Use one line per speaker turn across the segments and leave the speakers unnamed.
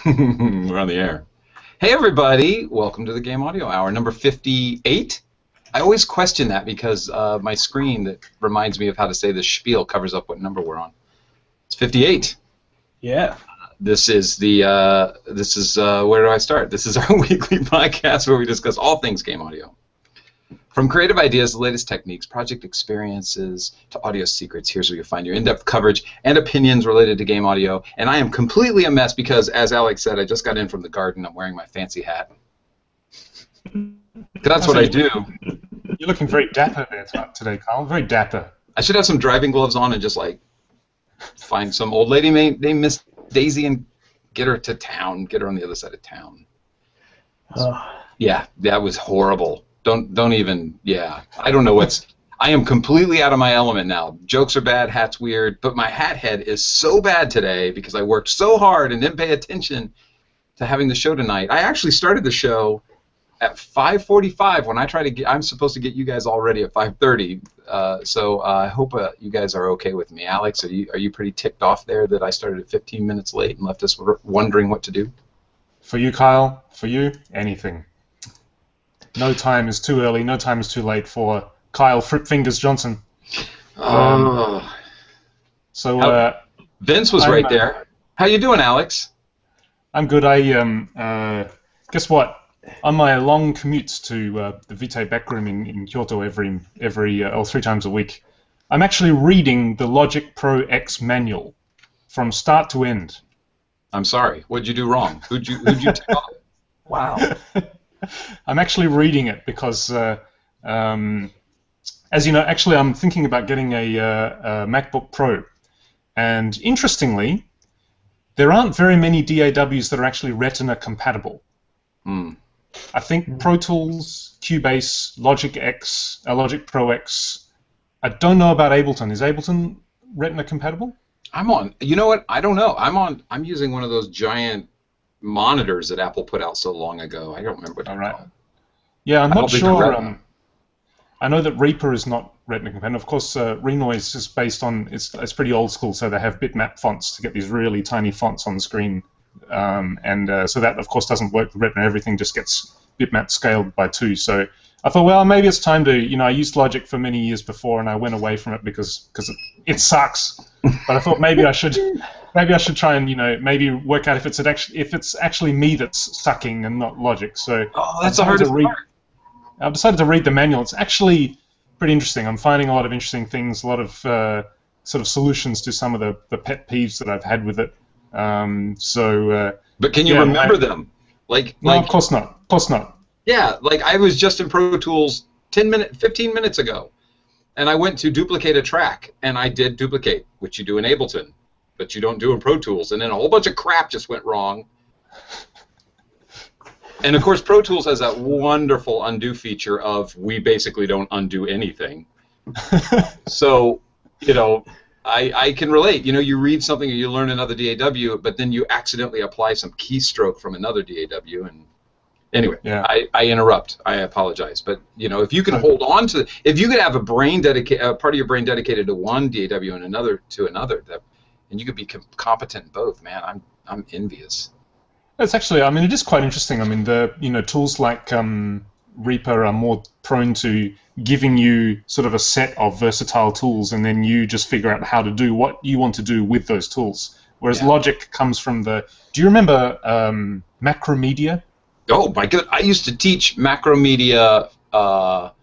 We're on the air. Hey everybody, welcome to the Game Audio Hour, number 58. I always question that because my screen that reminds me of how to say this spiel covers up what number we're on. It's 58.
Yeah.
This is where do I start? This is our weekly podcast where we discuss all things game audio. From creative ideas, the latest techniques, project experiences, to audio secrets, here's where you'll find your in-depth coverage and opinions related to game audio. And I am completely a mess because, as Alex said, I just got in from the garden. I'm wearing my fancy hat. That's what I do.
You're looking very dapper there today, Carl. Very dapper.
I should have some driving gloves on and just, like, find some old lady named Miss Daisy and get her to town, get her on the other side of town. Yeah, that was horrible. Don't even, yeah. I don't know I am completely out of my element now. Jokes are bad, hat's weird, but my hat head is so bad today because I worked so hard and didn't pay attention to having the show tonight. I actually started the show at 5:45 when I'm supposed to get you guys all ready at 5:30. So I hope you guys are okay with me. Alex, are you pretty ticked off there that I started at 15 minutes late and left us wondering what to do?
For you, Kyle, for you, anything. No time is too early, no time is too late for Kyle Fripp Fingers Johnson.
Vince was right there. How you doing, Alex?
I'm good. Guess what? On my long commutes to the Vitae backroom in Kyoto every 3 times a week, I'm actually reading the Logic Pro X manual from start to end.
I'm sorry. What'd you do wrong? Who'd you tell? Wow.
I'm actually reading it because, as you know, actually I'm thinking about getting a MacBook Pro. And interestingly, there aren't very many DAWs that are actually Retina compatible. I think Pro Tools, Cubase, Logic Pro X. I don't know about Ableton. Is Ableton Retina compatible?
You know what? I don't know. I'm using one of those giant monitors that Apple put out so long ago. I don't remember what they're called.
Yeah, I'm not sure. I know that Reaper is not Retina compatible. Of course, Renoise is based on it's pretty old school, so they have bitmap fonts to get these really tiny fonts on the screen, so that of course doesn't work with Retina. Everything just gets bitmap scaled by 2. So I thought, well, maybe it's time to, I used Logic for many years before, and I went away from it because it sucks. But I thought maybe I should try and maybe work out if it's actually me that's sucking and not Logic. So
that's the hardest part.
I decided to read the manual. It's actually pretty interesting. I'm finding a lot of interesting things, a lot of sort of solutions to some of the pet peeves that I've had with it.
But can you remember them?
No, of course not. Of course not.
Yeah, like I was just in Pro Tools 15 minutes ago, and I went to duplicate a track, and I did duplicate, which you do in Ableton, but you don't do in Pro Tools, and then a whole bunch of crap just went wrong. And of course, Pro Tools has that wonderful undo feature of we basically don't undo anything. So, I can relate. You read something or you learn another DAW, but then you accidentally apply some keystroke from another DAW, and anyway, yeah. I interrupt. I apologize, but if you can hold on to, if you could have a part of your brain dedicated to one DAW and another to another, and you could be competent in both, man, I'm envious.
It's actually, it is quite interesting. The tools like Reaper are more prone to giving you sort of a set of versatile tools, and then you just figure out how to do what you want to do with those tools. Whereas Logic comes from do you remember Macromedia?
Oh my god! I used to teach Macromedia. What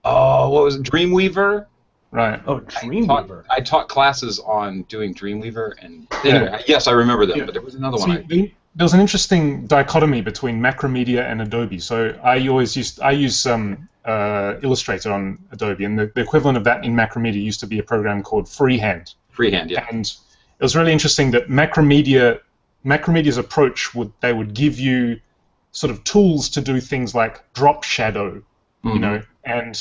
was it? Dreamweaver.
Right.
Oh, Dreamweaver.
I taught classes on doing Dreamweaver, and anyway, yes, I remember them. Yeah. But there was another one.
There was an interesting dichotomy between Macromedia and Adobe. So I use Illustrator on Adobe, and the equivalent of that in Macromedia used to be a program called Freehand.
Freehand, yeah.
And it was really interesting that Macromedia's approach they would give you sort of tools to do things like drop shadow, and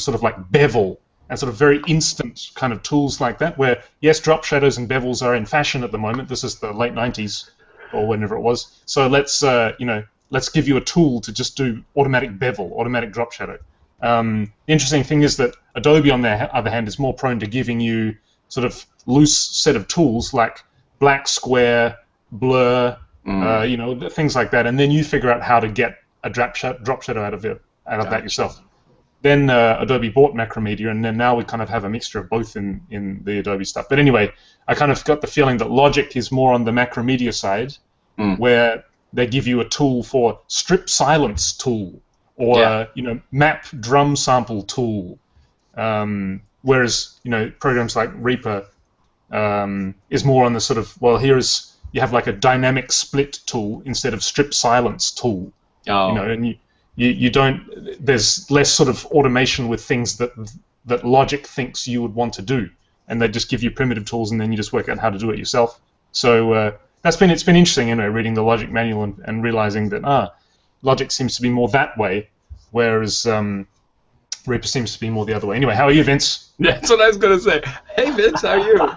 sort of like bevel, and sort of very instant kind of tools like that, where, yes, drop shadows and bevels are in fashion at the moment. This is the late 90s or whenever it was. So let's give you a tool to just do automatic bevel, automatic drop shadow. The interesting thing is that Adobe, on the other hand, is more prone to giving you sort of loose set of tools like black square, blur, you know, things like that, and then you figure out how to get a drop shadow out of that yourself. Then Adobe bought Macromedia, and then now we kind of have a mixture of both in the Adobe stuff. But anyway, I kind of got the feeling that Logic is more on the Macromedia side, where they give you a tool for strip silence tool, or you know, map drum sample tool. Whereas, you know, programs like Reaper is more on the sort of, well, you have like a dynamic split tool instead of strip silence tool. You know, and you don't, there's less sort of automation with things that Logic thinks you would want to do, and they just give you primitive tools, and then you just work out how to do it yourself. So it's been interesting, anyway, reading the Logic manual and realizing that Logic seems to be more that way, whereas Reaper seems to be more the other way. Anyway, how are you, Vince?
That's what I was going to say. Hey, Vince, how are you?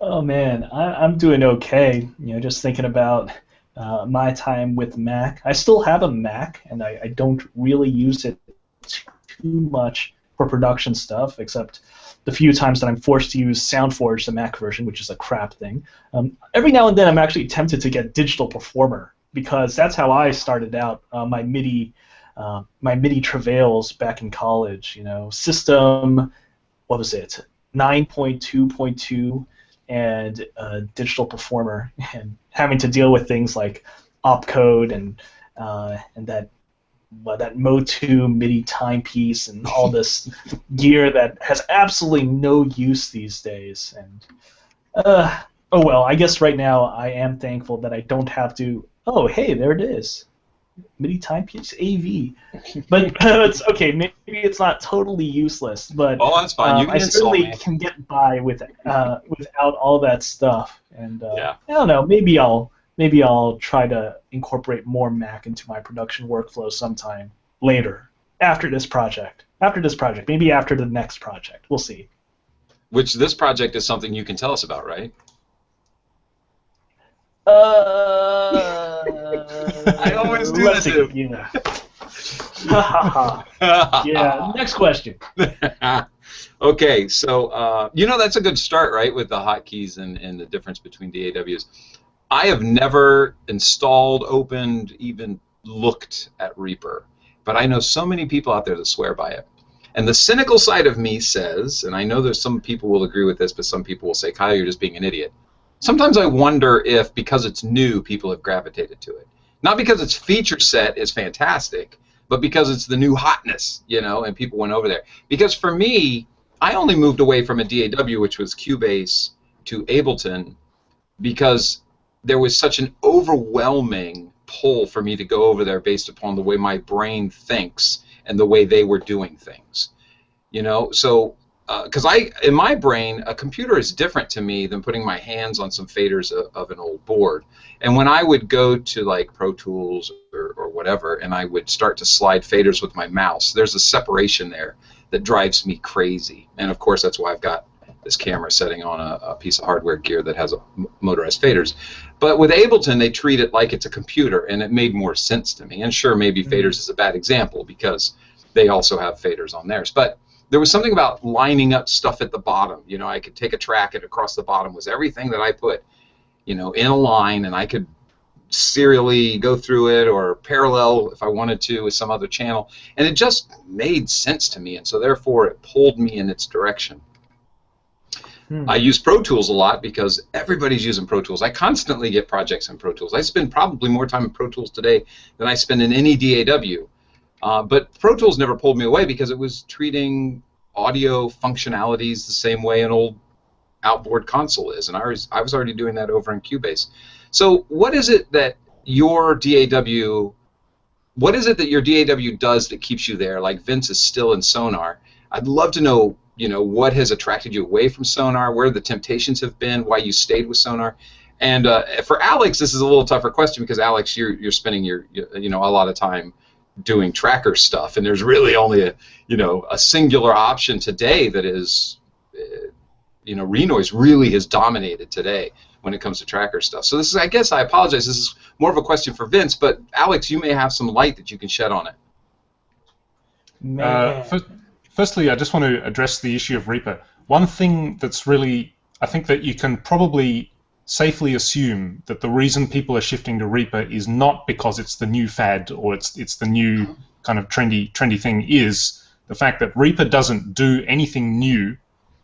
Oh man, I'm doing okay. You know, just thinking about my time with Mac. I still have a Mac, and I don't really use it too much for production stuff, except the few times that I'm forced to use SoundForge, the Mac version, which is a crap thing. Every now and then I'm actually tempted to get Digital Performer, because that's how I started out my MIDI travails back in college. You know, System, what was it, 9.2.2, and Digital Performer, and having to deal with things like opcode and that Motu MIDI timepiece and all this gear that has absolutely no use these days. And oh well, I guess right now I am thankful that I don't have to. Oh hey, there it is, MIDI timepiece AV. But it's okay. Maybe it's not totally useless, but
that's fine. You can
I certainly can get by without all that stuff. And I don't know. Maybe I'll try to incorporate more Mac into my production workflow sometime later, after this project. Maybe after the next project. We'll see.
Which this project is something you can tell us about, right? I always do
let's
this.
See, yeah. Next question.
Okay, so you know, that's a good start, right, with the hotkeys and the difference between DAWs. I have never installed, opened, even looked at Reaper, but I know so many people out there that swear by it. And the cynical side of me says, and I know there's some people will agree with this, but some people will say, Kyle, you're just being an idiot. Sometimes I wonder if, because it's new, people have gravitated to it. Not because its feature set is fantastic, but because it's the new hotness, you know, and people went over there. Because for me, I only moved away from a DAW, which was Cubase, to Ableton, because there was such an overwhelming pull for me to go over there based upon the way my brain thinks and the way they were doing things. You know, so because in my brain, a computer is different to me than putting my hands on some faders of an old board. And when I would go to like Pro Tools or whatever, and I would start to slide faders with my mouse, there's a separation there that drives me crazy. And of course, that's why I've got this camera setting on a piece of hardware gear that has motorized faders. But with Ableton, they treat it like it's a computer, and it made more sense to me. And sure, maybe faders is a bad example because they also have faders on theirs. But there was something about lining up stuff at the bottom. You know, I could take a track, and across the bottom was everything that I put, you know, in a line, and I could serially go through it or parallel if I wanted to with some other channel. And it just made sense to me, and so therefore it pulled me in its direction. I use Pro Tools a lot because everybody's using Pro Tools. I constantly get projects in Pro Tools. I spend probably more time in Pro Tools today than I spend in any DAW. But Pro Tools never pulled me away because it was treating audio functionalities the same way an old outboard console is, and I was already doing that over in Cubase. So what is it that your DAW does that keeps you there? Like Vince is still in Sonar. I'd love to know, you know, what has attracted you away from Sonar, where the temptations have been, why you stayed with Sonar. And for Alex, this is a little tougher question because Alex, you're spending a lot of time doing tracker stuff, and there's really only a singular option today that is, Renoise really has dominated today when it comes to tracker stuff. So this is, I guess, I apologize. This is more of a question for Vince, but Alex, you may have some light that you can shed on it.
Firstly, I just want to address the issue of Reaper. One thing that's really, I think that you can probably safely assume that the reason people are shifting to Reaper is not because it's the new fad or it's the new kind of trendy thing, is the fact that Reaper doesn't do anything new,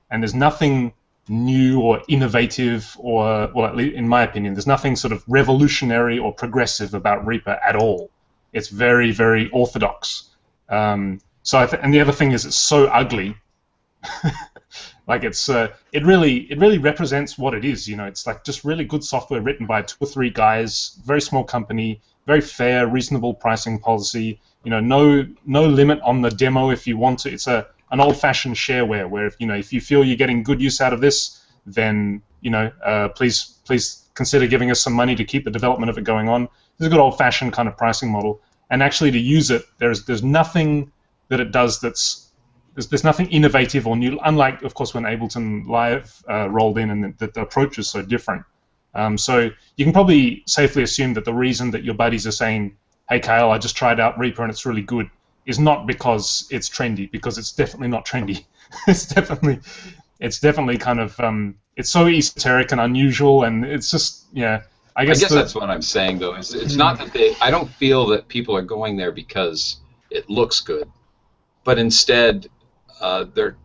and there's nothing new or innovative or, well, at least in my opinion, there's nothing sort of revolutionary or progressive about Reaper at all. It's very, very orthodox. And the other thing is it's so ugly. Like it really represents what it is. It's like just really good software written by 2 or 3 guys, very small company, very fair, reasonable pricing policy. No limit on the demo if you want to. It's an old-fashioned shareware where if you feel you're getting good use out of this, then please consider giving us some money to keep the development of it going on. It's a good old-fashioned kind of pricing model. And actually, to use it, there's nothing that it does there's nothing innovative or new. Unlike, of course, when Ableton Live rolled in, and the approach is so different. So you can probably safely assume that the reason that your buddies are saying, "Hey, Kyle, I just tried out Reaper and it's really good," is not because it's trendy, because it's definitely not trendy. It's definitely kind of it's so esoteric and unusual, and it's just I guess
that's what I'm saying, though. It's not that I don't feel that people are going there because it looks good, but instead they're.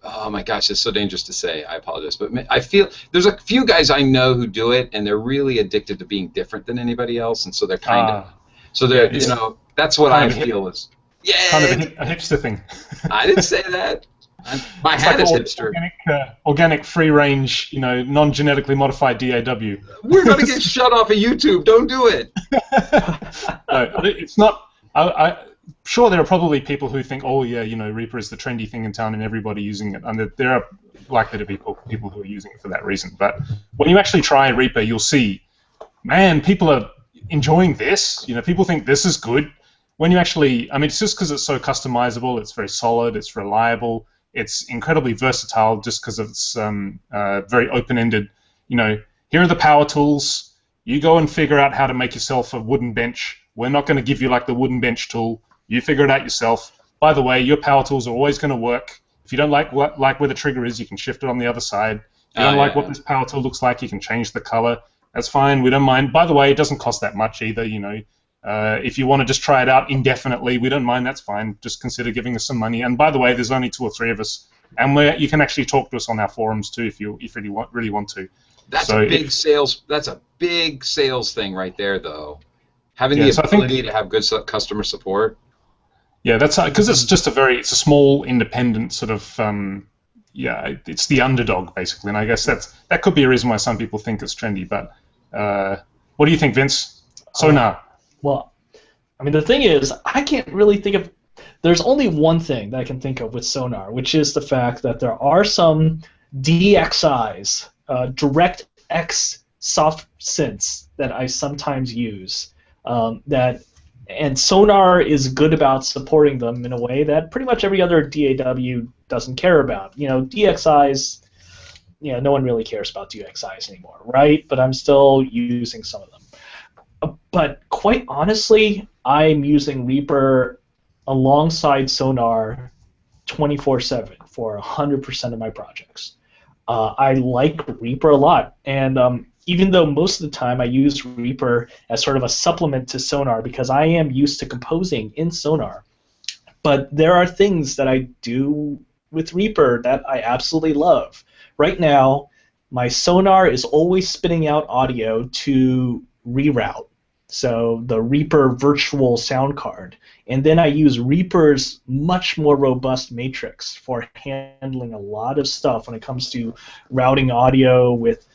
Oh my gosh, it's so dangerous to say. I apologize, but I feel there's a few guys I know who do it, and they're really addicted to being different than anybody else, and so they're kind of. So they're that's what I feel is. Yeah.
Kind of a hipster thing.
I didn't say that. My hat is hipster.
Organic, free-range, non-genetically modified DAW.
We're going to get shut off of YouTube. Don't do it.
No, it's not. I'm sure there are probably people who think, oh, yeah, Reaper is the trendy thing in town and everybody using it. And there are likely to be people who are using it for that reason. But when you actually try Reaper, you'll see, man, people are enjoying this. People think this is good. When you actually, it's just because it's so customizable, it's very solid, it's reliable, it's incredibly versatile just because it's very open-ended. Here are the power tools. You go and figure out how to make yourself a wooden bench. We're not going to give you like the wooden bench tool. You figure it out yourself. By the way, your power tools are always going to work. If you don't like where the trigger is, you can shift it on the other side. If you don't like what this power tool looks like, you can change the color. That's fine. We don't mind. By the way, it doesn't cost that much either. If you want to just try it out indefinitely, we don't mind. That's fine. Just consider giving us some money. And by the way, there's only 2 or 3 of us, and you can actually talk to us on our forums too if you really want to.
That's a big sales thing right there, though. Having the ability to have good customer support.
Yeah, that's because it's just it's a small independent sort of it's the underdog basically, and I guess that could be a reason why some people think it's trendy. But what do you think, Vince? Sonar.
Well, the thing is, I can't really think of. There's only one thing that I can think of with Sonar, which is the fact that there are some DXIs, DirectX soft synths that I sometimes use. And Sonar is good about supporting them in a way that pretty much every other DAW doesn't care about. DXIs, no one really cares about DXIs anymore, right? But I'm still using some of them. But quite honestly, I'm using Reaper alongside Sonar 24/7 for 100% of my projects. I like Reaper a lot, and even though most of the time I use Reaper as sort of a supplement to Sonar because I am used to composing in Sonar, but there are things that I do with Reaper that I absolutely love. Right now, my Sonar is always spitting out audio to reroute, so the Reaper virtual sound card. And then I use Reaper's much more robust matrix for handling a lot of stuff when it comes to routing audio with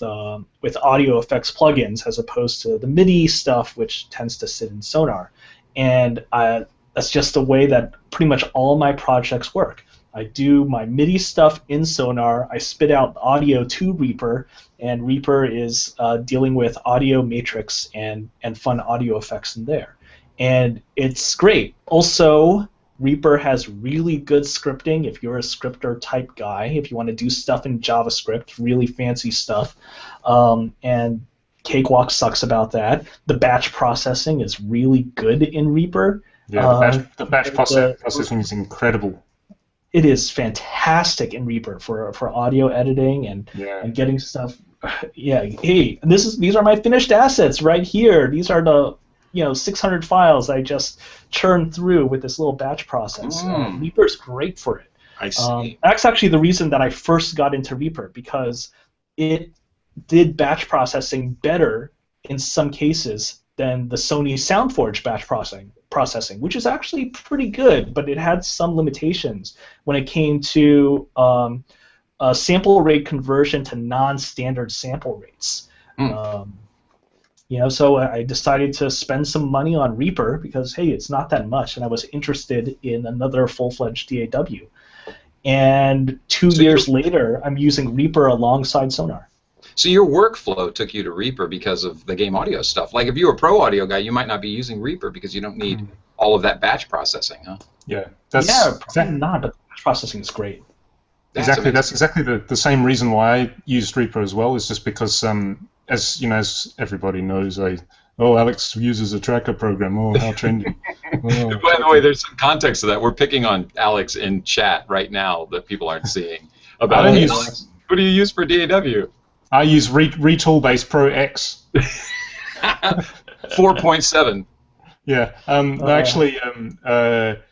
audio effects plugins as opposed to the MIDI stuff, which tends to sit in Sonar. And that's just the way that pretty much all my projects work. I do my MIDI stuff in Sonar, I spit out audio to Reaper, and Reaper is dealing with audio matrix and fun audio effects in there. And it's great. Also, Reaper has really good scripting if you're a scripter type guy, if you want to do stuff in JavaScript, really fancy stuff. And Cakewalk sucks about that. The batch processing is really good in Reaper.
Yeah, the batch processing is incredible.
It is fantastic in Reaper for audio editing and getting stuff Yeah, hey, these are my finished assets right here. These are the 600 files I just churned through with this little batch process. Reaper's great for it.
I see.
That's actually the reason that I first got into Reaper, because it did batch processing better in some cases than the Sony SoundForge batch processing, which is actually pretty good, but it had some limitations when it came to sample rate conversion to non-standard sample rates. So I decided to spend some money on Reaper because, hey, it's not that much, and I was interested in another full-fledged DAW. And 2 years later, I'm using Reaper alongside Sonar.
So your workflow took you to Reaper because of the game audio stuff. Like if you were a pro audio guy, you might not be using Reaper because you don't need all of that batch processing, huh?
Yeah,
probably not, but batch processing is great.
That's exactly the same reason why I used Reaper as well. Is just because, as everybody knows, Alex uses a tracker program. Oh, how trendy! Oh.
By the way, there's some context to that. We're picking on Alex in chat right now that people aren't seeing. About Alex, what do you use for DAW?
I use Retoolbase Pro X.
4.7.
Yeah. Actually,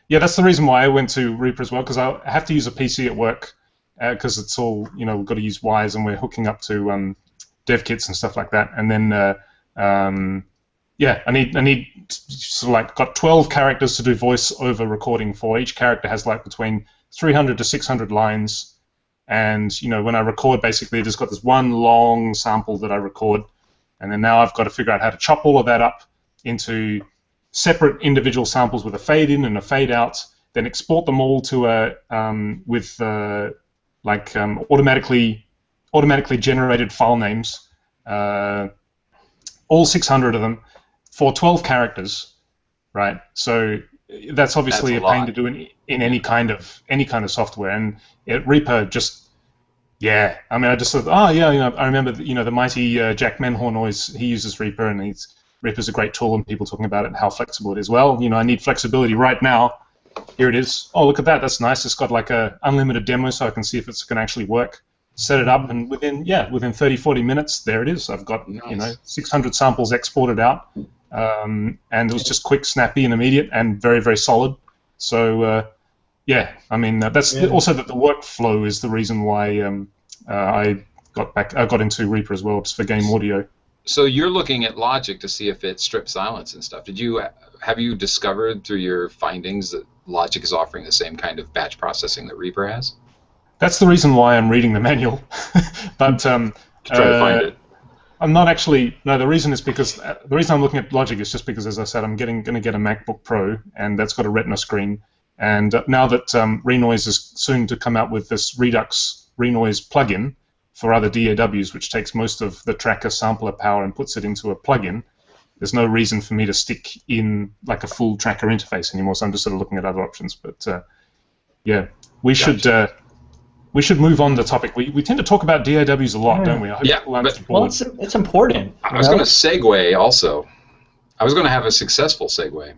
that's the reason why I went to Reaper as well, because I have to use a PC at work, because it's all, we've got to use wires and we're hooking up to dev kits and stuff like that. And then, I need sort of like got 12 characters to do voice-over recording for. Each character has like between 300 to 600 lines. And, when I record, basically, I just got this one long sample that I record. And then now I've got to figure out how to chop all of that up into separate individual samples with a fade in and a fade out, then export them all to automatically generated file names, all 600 of them for 12 characters, right? So that's obviously a pain to do in any kind of software, and Reaper just. Yeah, I mean, I just thought, I remember, the mighty Jack Menhor he uses Reaper, and Reaper's a great tool, and people talking about it and how flexible it is. Well, I need flexibility right now. Here it is. Oh, look at that. That's nice. It's got like a unlimited demo, so I can see if it's going to actually work. Set it up, and within 30, 40 minutes, there it is. I've got 600 samples exported out, and it was just quick, snappy, and immediate, and very, very solid. So. I mean also that the workflow is the reason why I got into Reaper as well, just for game audio.
So you're looking at Logic to see if it strips silence and stuff. Have you discovered through your findings that Logic is offering the same kind of batch processing that Reaper has?
That's the reason why I'm reading the manual, but
try to find it.
I'm not actually. No, the reason is because the reason I'm looking at Logic is just because, as I said, I'm going to get a MacBook Pro, and that's got a Retina screen. And now that Renoise is soon to come out with this Redux Renoise plugin for other DAWs, which takes most of the tracker sampler power and puts it into a plugin, there's no reason for me to stick in like a full tracker interface anymore. So I'm just sort of looking at other options. But we should move on to the topic. We tend to talk about DAWs a lot, don't we? I hope people aren't bored.
It's important.
I was going to segue also. I was going to have a successful segue.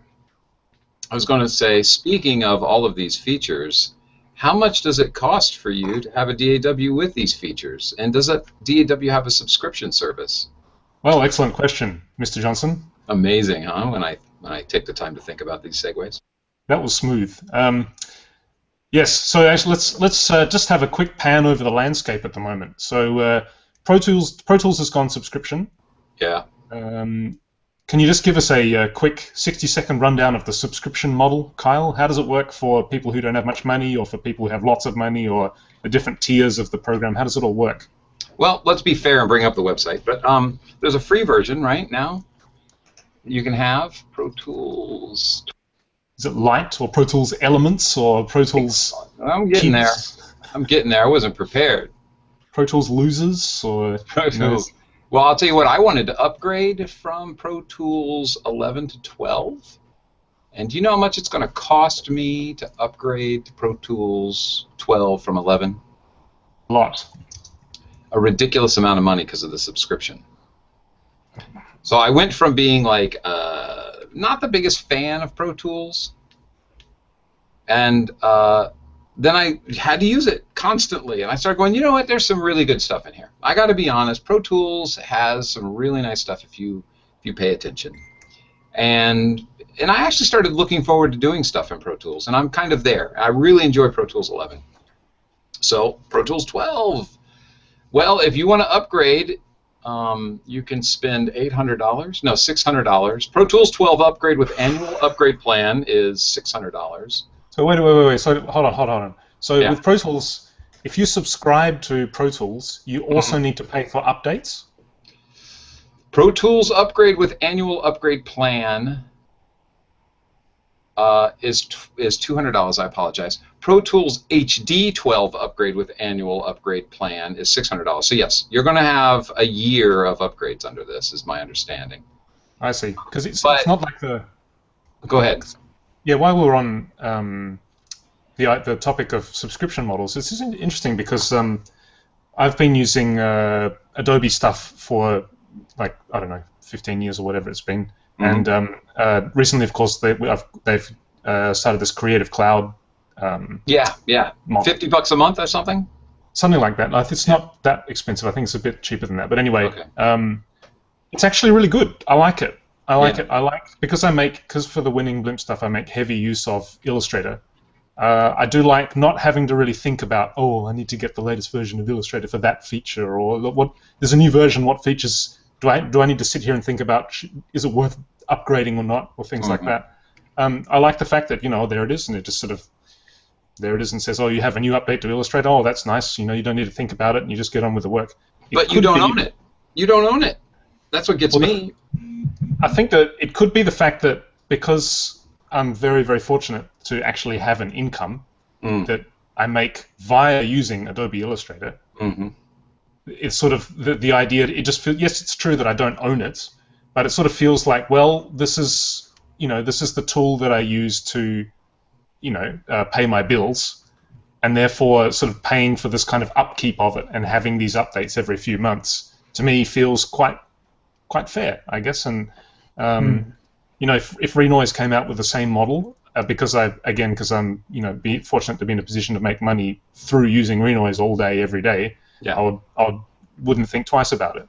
I was going to say, speaking of all of these features, how much does it cost for you to have a DAW with these features? And does that DAW have a subscription service?
Well, excellent question, Mr. Johnson.
Amazing, huh? When I take the time to think about these segues.
That was smooth. Yes. So actually, let's just have a quick pan over the landscape at the moment. So Pro Tools has gone subscription.
Yeah.
Can you just give us a quick 60-second rundown of the subscription model, Kyle? How does it work for people who don't have much money, or for people who have lots of money, or the different tiers of the program? How does it all work?
Well, let's be fair and bring up the website. But there's a free version right now you can have. Pro Tools.
Is it Lite or Pro Tools Elements or Pro Tools?
I'm getting there. I'm getting there. I wasn't prepared.
Pro Tools Losers or
Pro Tools. Well, I'll tell you what, I wanted to upgrade from Pro Tools 11 to 12. And do you know how much it's going to cost me to upgrade to Pro Tools 12 from 11?
A lot.
A ridiculous amount of money because of the subscription. So I went from being like not the biggest fan of Pro Tools, and then I had to use it constantly, and I started going, you know what? There's some really good stuff in here. I got to be honest. Pro Tools has some really nice stuff if you pay attention. And I actually started looking forward to doing stuff in Pro Tools, and I'm kind of there. I really enjoy Pro Tools 11. So Pro Tools 12. Well, if you want to upgrade, you can spend $800. No, $600. Pro Tools 12 upgrade with annual upgrade plan is $600.
So wait. So hold on. So with Pro Tools, if you subscribe to Pro Tools, you also need to pay for updates?
Pro Tools upgrade with annual upgrade plan is $200. I apologize. Pro Tools HD 12 upgrade with annual upgrade plan is $600. So yes, you're going to have a year of upgrades under this, is my understanding.
I see. Because it's not like the...
Go ahead.
Yeah, while we're on the topic of subscription models, this is interesting because I've been using Adobe stuff for, like, I don't know, 15 years or whatever it's been. And recently, of course, they've started this Creative Cloud. Model.
$50 a month or something.
Something like that. It's not that expensive. I think it's a bit cheaper than that. But anyway, it's actually really good. I like it. I like because for the Winning Blimp stuff, I make heavy use of Illustrator. I do like not having to really think about, I need to get the latest version of Illustrator for that feature, or what. There's a new version. What features do I need to sit here and think about? Is it worth upgrading or not, or things like that? I like the fact that there it is, and it just sort of there it is and says, you have a new update to Illustrator. Oh, that's nice. You don't need to think about it, and you just get on with the work.
But you don't own it. You don't own it. That's what gets me.
I think that it could be the fact that because I'm very, very fortunate to actually have an income that I make via using Adobe Illustrator. It's sort of the idea. It just feels, yes, it's true that I don't own it, but it sort of feels like, well, this is the tool that I use to pay my bills, and therefore sort of paying for this kind of upkeep of it and having these updates every few months to me feels quite fair, I guess. And if Renoise came out with the same model, because I'm fortunate to be in a position to make money through using Renoise all day, every day, I wouldn't think twice about it.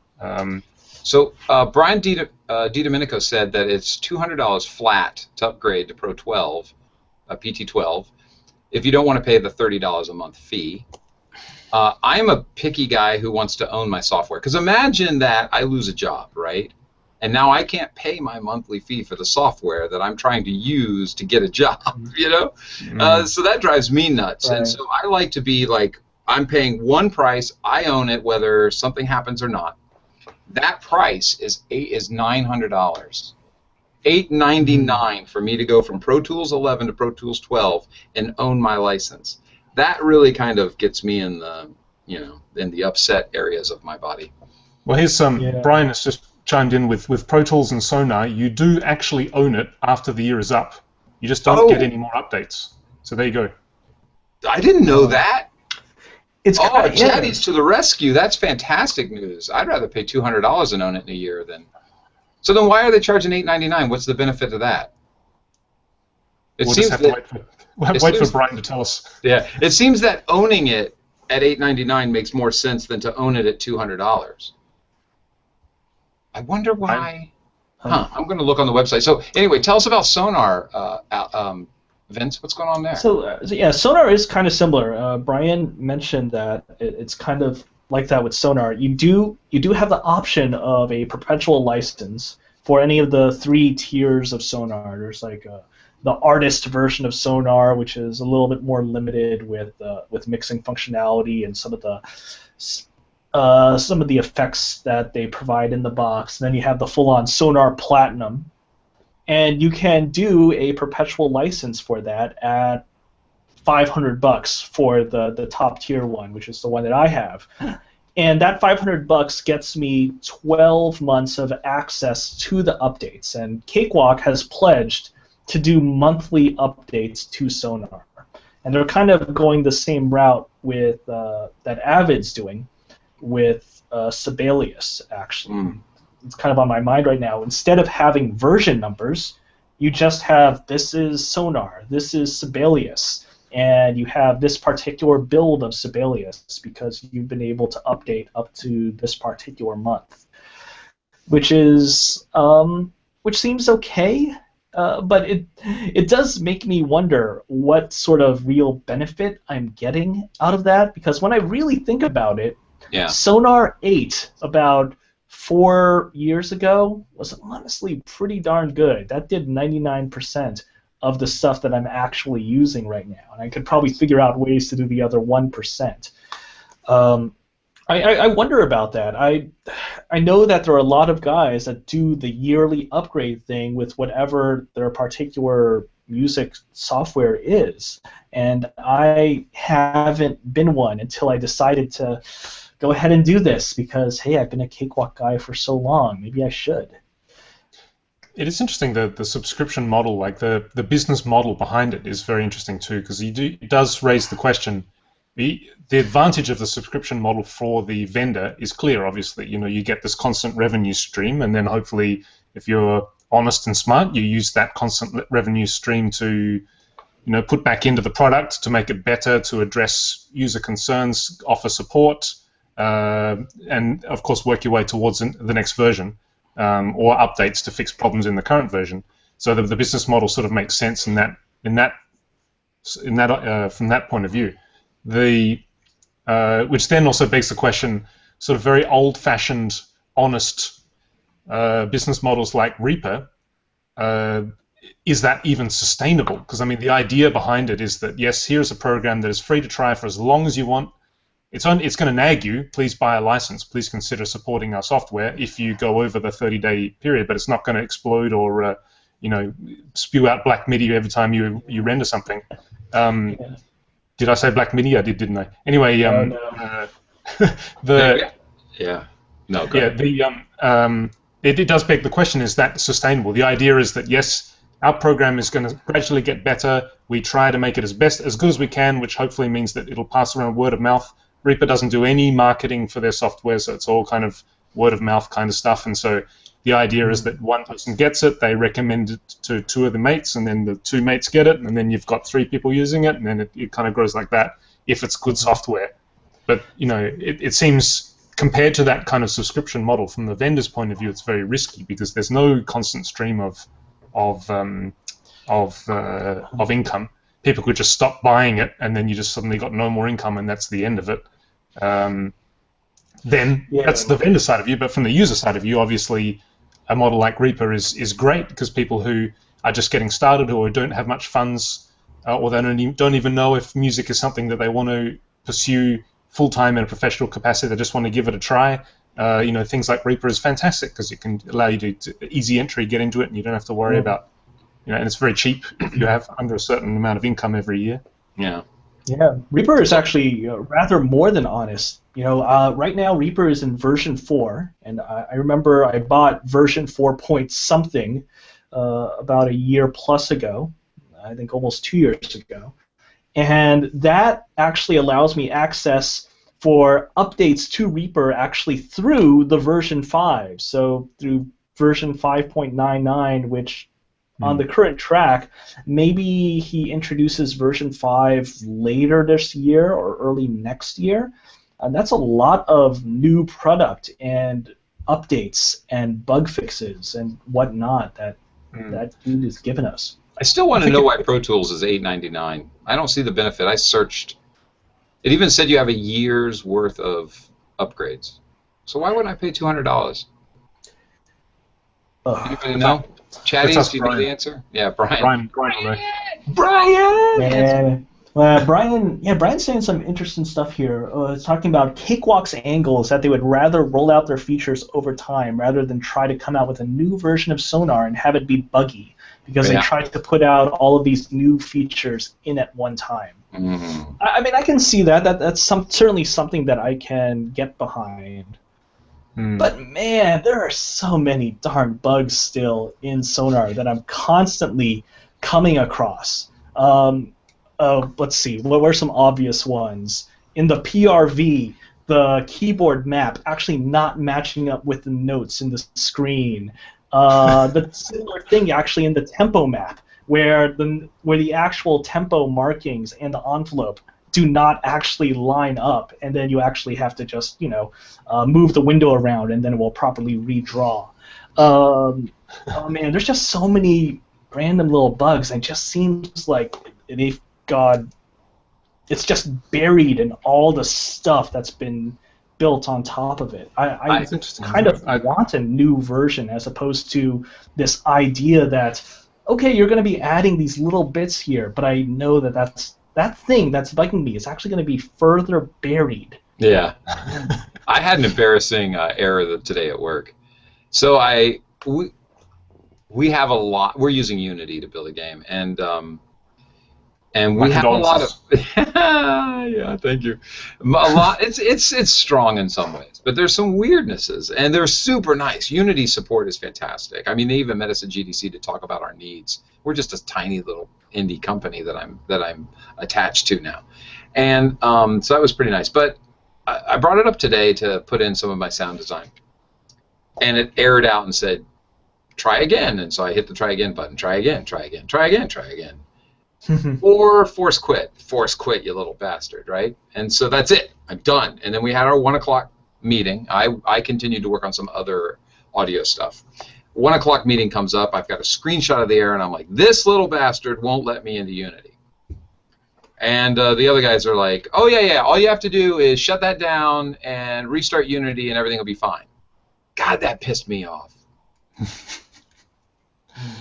So Brian DiDomenico said that it's $200 flat to upgrade to Pro 12, PT12, if you don't want to pay the $30 a month fee. I'm a picky guy who wants to own my software, because imagine that I lose a job, right? And now I can't pay my monthly fee for the software that I'm trying to use to get a job, so that drives me nuts. Right. And so I like to be like, I'm paying one price, I own it whether something happens or not. That price is $900. $899 for me to go from Pro Tools 11 to Pro Tools 12 and own my license. That really kind of gets me in the in the upset areas of my body.
Well, here's Brian has just chimed in with Pro Tools and Sonar. You do actually own it after the year is up. You just don't get any more updates. So there you go.
I didn't know that. It's Chatty's to the rescue. That's fantastic news. I'd rather pay $200 and own it in a year than. So then, why are they charging $899? What's the benefit of that?
We'll just have to wait for Brian to tell us.
Yeah, it seems that owning it at $899 makes more sense than to own it at $200. I wonder why. I'm going to look on the website. So anyway, tell us about Sonar, Vince. What's going on there?
So Sonar is kind of similar. Brian mentioned that it's kind of like that with Sonar. You do have the option of a perpetual license for any of the 3 tiers of Sonar. There's like the artist version of Sonar, which is a little bit more limited with mixing functionality and some of the effects that they provide in the box. And then you have the full-on Sonar Platinum, and you can do a perpetual license for that at $500 for the top tier one, which is the one that I have. And that $500 gets me 12 months of access to the updates. And Cakewalk has pledged to do monthly updates to Sonar. And they're kind of going the same route with that Avid's doing with Sibelius, actually. It's kind of on my mind right now. Instead of having version numbers, you just have, this is Sonar, this is Sibelius. and you have this particular build of Sibelius because you've been able to update up to this particular month, which seems okay. But it does make me wonder what sort of real benefit I'm getting out of that, because when I really think about it, Sonar 8 about 4 years ago was honestly pretty darn good. That did 99% of the stuff that I'm actually using right now, and I could probably figure out ways to do the other 1%. I wonder about that. I know that there are a lot of guys that do the yearly upgrade thing with whatever their particular music software is, and I haven't been one until I decided to go ahead and do this because, hey, I've been a Cakewalk guy for so long. Maybe I should.
It is interesting, the subscription model, like the business model behind it is very interesting too, because it does raise the question. The advantage of the subscription model for the vendor is clear, obviously. You know, you get this constant revenue stream, and then hopefully, if you're honest and smart, you use that constant revenue stream to, you know, put back into the product to make it better, to address user concerns, offer support, and of course work your way towards the next version, or updates to fix problems in the current version. So the business model sort of makes sense in that from that point of view. Which then also begs the question, sort of very old-fashioned, honest business models like Reaper, is that even sustainable? Because, I mean, the idea behind it is that, yes, here's a program that is free to try for as long as you want. It's going to nag you. Please buy a license. Please consider supporting our software if you go over the 30-day period, but it's not going to explode or you know, spew out black MIDI every time you render something. Did I say black MIDI? I did, didn't I? Anyway,
no.
It does beg the question: is that sustainable? The idea is that yes, our program is going to gradually get better. We try to make it as good as we can, which hopefully means that it'll pass around word of mouth. Reaper doesn't do any marketing for their software, so it's all kind of word of mouth kind of stuff. And so the idea is that one person gets it, they recommend it to 2 of the mates, and then the 2 mates get it, and then you've got 3 people using it, and then it kind of grows like that if it's good software. But, you know, it seems, compared to that kind of subscription model, from the vendor's point of view, it's very risky because there's no constant stream of income. People could just stop buying it, and then you just suddenly got no more income, and that's the end of it. Then that's the vendor side of you, but from the user side of you, obviously, a model like Reaper is great because people who are just getting started or don't have much funds, or they don't even know if music is something that they want to pursue full-time in a professional capacity, they just want to give it a try. You know, things like Reaper is fantastic because it can allow you to easy entry, get into it, and you don't have to worry about, you know, and it's very cheap if you have under a certain amount of income every year.
Yeah, Reaper is actually rather more than honest. You know, right now Reaper is in version 4, and I remember I bought version 4 point something about a year plus ago, I think almost 2 years ago, and that actually allows me access for updates to Reaper actually through the version 5, so through version 5.99, which on the current track, maybe he introduces version 5 later this year or early next year. And that's a lot of new product and updates and bug fixes and whatnot that dude is giving us.
I still want to know why Pro Tools is $8.99. I don't see the benefit. I searched. It even said you have a year's worth of upgrades. So why wouldn't I pay $200? Anybody know? Chatties, do you know the answer? Yeah, Brian.
Brian! Brian's saying some interesting stuff here. It's talking about Cakewalk's angles, that they would rather roll out their features over time rather than try to come out with a new version of Sonar and have it be buggy, because they tried to put out all of these new features in at one time.
Mm-hmm.
I mean, I can see that. That's certainly something that I can get behind. But man, there are so many darn bugs still in Sonar that I'm constantly coming across. Let's see, what are some obvious ones? In the PRV, the keyboard map actually not matching up with the notes in the screen. The similar thing actually in the tempo map. where the actual tempo markings and the envelope do not actually line up, and then you actually have to just, move the window around, and then it will properly redraw. Oh man, there's just so many random little bugs, and it just seems like it's just buried in all the stuff that's been built on top of it. I kind of want a new version as opposed to this idea that, okay, you're going to be adding these little bits here, but I know that thing that's bugging me is actually going to be further buried.
Yeah. I had an embarrassing error today at work. So we have a lot. We're using Unity to build a game, and we have a lot of. Yeah, thank you. A lot. It's strong in some ways, but there's some weirdnesses, and they're super nice. Unity support is fantastic. I mean, they even met us at GDC to talk about our needs. We're just a tiny little indie company that I'm attached to now, and so that was pretty nice. But I brought it up today to put in some of my sound design, and it errored out and said, "Try again." And so I hit the try again button. Try again. Try again. Try again. Try again. Or force quit. Force quit, you little bastard, right? And so that's it. I'm done. And then we had our 1 o'clock meeting. I continued to work on some other audio stuff. 1 o'clock meeting comes up. I've got a screenshot of the error, and I'm like, this little bastard won't let me into Unity. And the other guys are like, oh, yeah, all you have to do is shut that down and restart Unity, and everything will be fine. God, that pissed me off.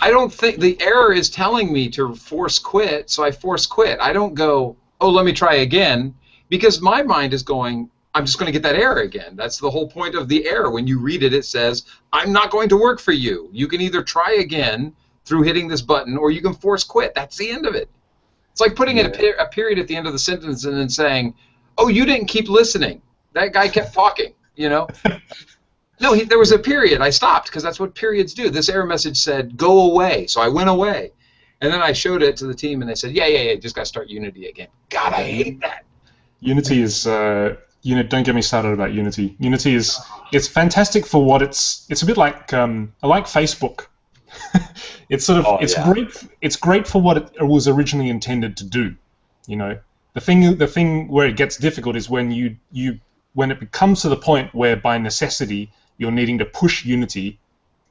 I don't think the error is telling me to force quit, so I force quit. I don't go, oh, let me try again, because my mind is going, I'm just going to get that error again. That's the whole point of the error. When you read it, it says, I'm not going to work for you. You can either try again through hitting this button, or you can force quit. That's the end of it. It's like putting in a period at the end of the sentence and then saying, oh, you didn't keep listening. That guy kept talking, No, there was a period. I stopped because that's what periods do. This error message said, go away. So I went away. And then I showed it to the team, and they said, yeah, just got to start Unity again. God, I hate that.
Unity is, don't get me started about Unity. Unity is, it's fantastic for what it's a bit like, I like Facebook. It's sort of, it's great for what it was originally intended to do. The thing where it gets difficult is when when it becomes to the point where by necessity you're needing to push Unity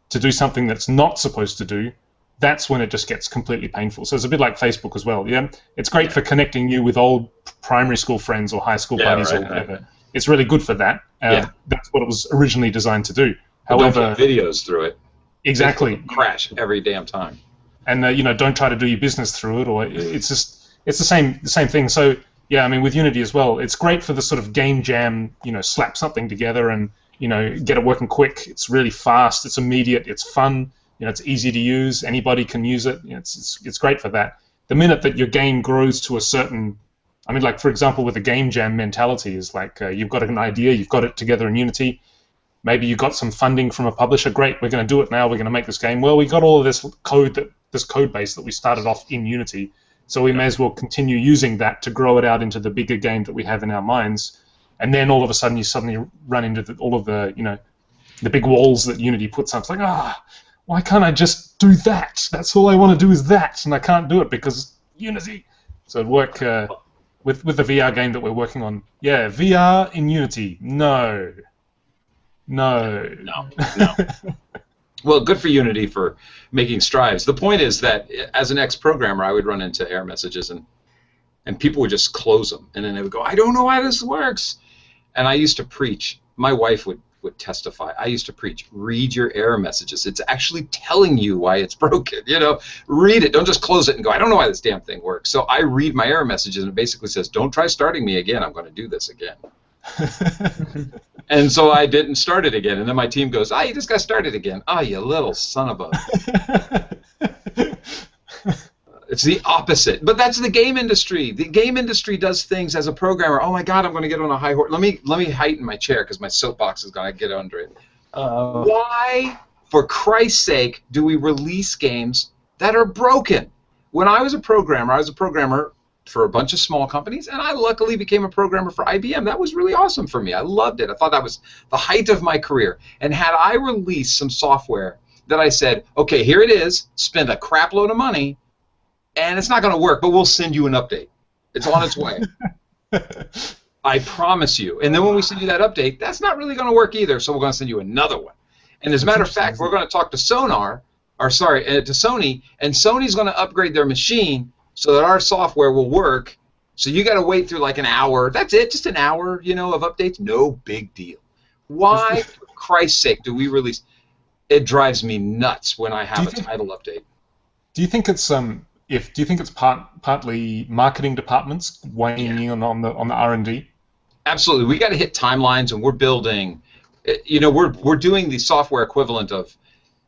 to do something that's not supposed to do. That's when it just gets completely painful. So it's a bit like Facebook as well. Yeah, it's great for connecting you with old primary school friends or high school buddies or whatever. Right. It's really good for that. That's what it was originally designed to do. However,
don't put videos through it.
Exactly.
Crash every damn time.
And don't try to do your business through it, or it's the same thing. So yeah, I mean with Unity as well, it's great for the sort of game jam. Slap something together and get it working quick. It's really fast. It's immediate. It's fun. It's easy to use. Anybody can use it. It's great for that. The minute that your game grows to a certain, I mean, like for example, with the game jam mentality, is like you've got an idea, you've got it together in Unity. Maybe you got some funding from a publisher. Great, we're going to do it now. We're going to make this game. Well, we got all of this code base that we started off in Unity, so we may as well continue using that to grow it out into the bigger game that we have in our minds. And then all of a sudden, you suddenly run into all of the the big walls that Unity puts up. It's like, why can't I just do that? That's all I want to do is that, and I can't do it because Unity. So it'd work with the VR game that we're working on. Yeah, VR in Unity. No.
Well, good for Unity for making strides. The point is that as an ex-programmer, I would run into error messages and people would just close them, and then they would go, I don't know why this works. And I used to preach. My wife would testify. I used to preach, read your error messages. It's actually telling you why it's broken. Read it. Don't just close it and go, I don't know why this damn thing works. So I read my error messages, and it basically says, don't try starting me again. I'm going to do this again. And so I didn't start it again. And then my team goes, you just got started again. You little son of a... It's the opposite. But that's the game industry. The game industry does things as a programmer. Oh my God, I'm going to get on a high horse. Let me heighten my chair because my soapbox is going to get under it. Why, for Christ's sake, do we release games that are broken? When I was a programmer for a bunch of small companies, and I luckily became a programmer for IBM. That was really awesome for me. I loved it. I thought that was the height of my career. And had I released some software that I said, okay, here it is, spend a crap load of money, and it's not going to work, but we'll send you an update. It's on its way. I promise you. And then when we send you that update, that's not really going to work either, so we're going to send you another one. And as a matter of fact, we're going to talk to to Sony, and Sony's going to upgrade their machine so that our software will work. So you got to wait through like an hour. That's it, just an hour, of updates. No big deal. Why, for Christ's sake, do we release? It drives me nuts when I have a title update.
Do you think it's partly marketing departments weighing in on the R&D?
Absolutely. We got to hit timelines, and we're building. We're doing the software equivalent of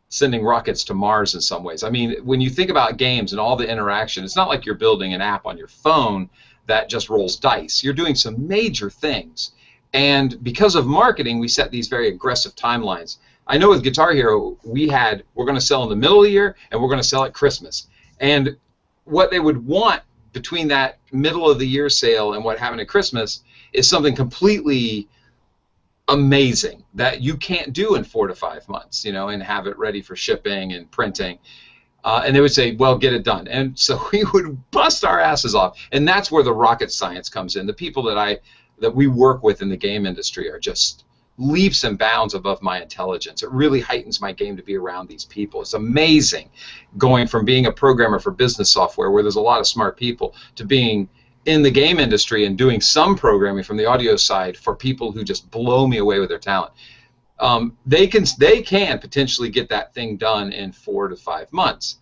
sending rockets to Mars in some ways. I mean, when you think about games and all the interaction, it's not like you're building an app on your phone that just rolls dice. You're doing some major things. And because of marketing, we set these very aggressive timelines. I know with Guitar Hero, we're going to sell in the middle of the year, and we're going to sell at Christmas. And what they would want between that middle of the year sale and what happened at Christmas is something completely amazing that you can't do in 4 to 5 months, and have it ready for shipping and printing. And they would say, well, get it done. And so we would bust our asses off. And that's where the rocket science comes in. The people that we work with in the game industry are just leaps and bounds above my intelligence. It really heightens my game to be around these people. It's amazing going from being a programmer for business software where there's a lot of smart people to being in the game industry and doing some programming from the audio side for people who just blow me away with their talent. They can potentially get that thing done in 4 to 5 months,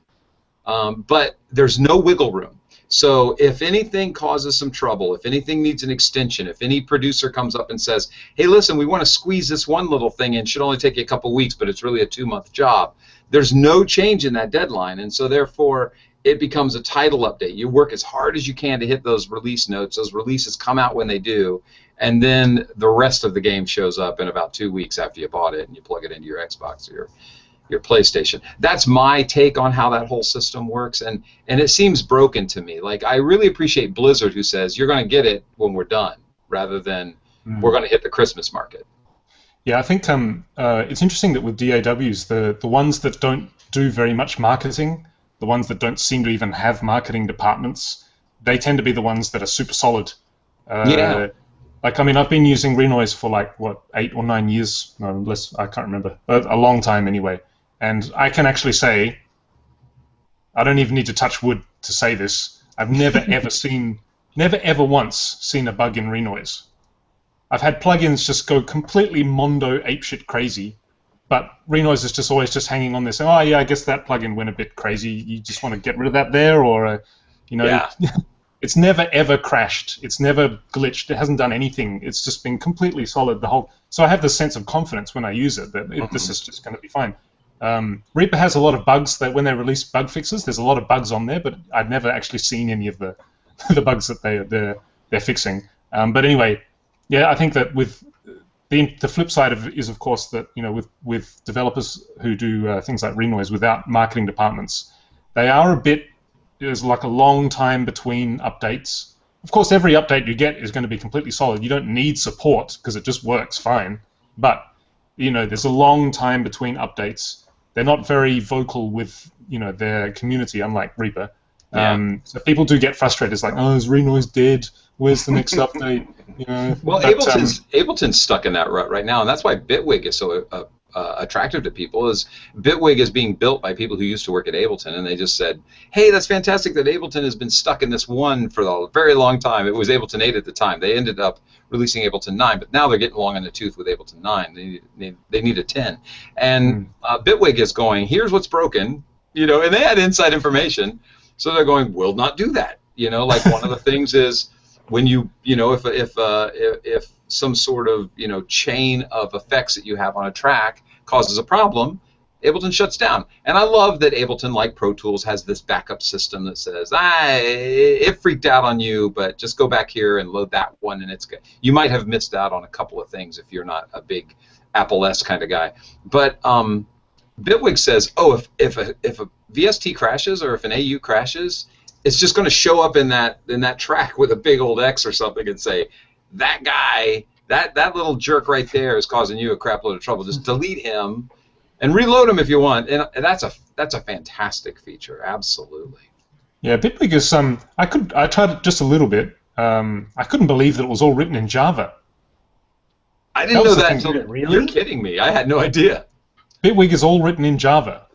but there's no wiggle room. So if anything causes some trouble, if anything needs an extension, if any producer comes up and says, hey, listen, we want to squeeze this one little thing in, should only take you a couple weeks, but it's really a 2-month job, there's no change in that deadline, and so therefore it becomes a title update. You work as hard as you can to hit those release notes. Those releases come out when they do, and then the rest of the game shows up in about 2 weeks after you bought it and you plug it into your Xbox or your PlayStation. That's my take on how that whole system works, and it seems broken to me. Like, I really appreciate Blizzard, who says you're going to get it when we're done, rather than we're going to hit the Christmas market.
Yeah, I think it's interesting that with DAWs, the ones that don't do very much marketing, the ones that don't seem to even have marketing departments, they tend to be the ones that are super solid.
Yeah.
Like, I mean, I've been using Renoise for 8 or 9 years, no less, I can't remember, but a long time anyway. And I can actually say, I don't even need to touch wood to say this, I've never ever once seen a bug in Renoise. I've had plugins just go completely mondo apeshit crazy, but Renoise is just always just hanging on there saying, oh yeah, I guess that plugin went a bit crazy, you just want to get rid of that there, or,
Yeah.
It's never ever crashed, it's never glitched, it hasn't done anything, it's just been completely solid the whole, so I have this sense of confidence when I use it, that this is just going to be fine. Reaper has a lot of bugs that when they release bug fixes, there's a lot of bugs on there, but I've never actually seen any of the bugs that they're fixing. But anyway, yeah, I think that with the flip side of it is, of course, that with developers who do things like Renoise without marketing departments, there's like a long time between updates. Of course, every update you get is going to be completely solid. You don't need support because it just works fine. But there's a long time between updates. They're not very vocal with their community, unlike Reaper.
Yeah.
So people do get frustrated. It's like, oh, is Renoise dead? Where's the next update?
Well, Ableton's stuck in that rut right now, and that's why Bitwig is so attractive to people. Is Bitwig is being built by people who used to work at Ableton, and they just said, hey, that's fantastic that Ableton has been stuck in this one for a very long time. It was Ableton 8 at the time. They ended up releasing Ableton 9, but now they're getting long in the tooth with Ableton 9. They need a 10. And Bitwig is going, here's what's broken, and they had inside information, so they're going, we'll not do that. Like one of the things is when if some sort of chain of effects that you have on a track causes a problem, Ableton shuts down. And I love that Ableton, like Pro Tools, has this backup system that says, it freaked out on you, but just go back here and load that one, and it's good. You might have missed out on a couple of things if you're not a big Apple-esque kind of guy. But Bitwig says, oh, if a VST crashes or if an AU crashes, it's just going to show up in that track with a big old X or something and say, that guy, that little jerk right there is causing you a crap load of trouble. Just delete him and reload him if you want. And that's a fantastic feature, absolutely.
Yeah, Bitwig is I tried it just a little bit. I couldn't believe that it was all written in Java.
I didn't know that
until really?
You're kidding me. I had no idea.
Bitwig is all written in Java.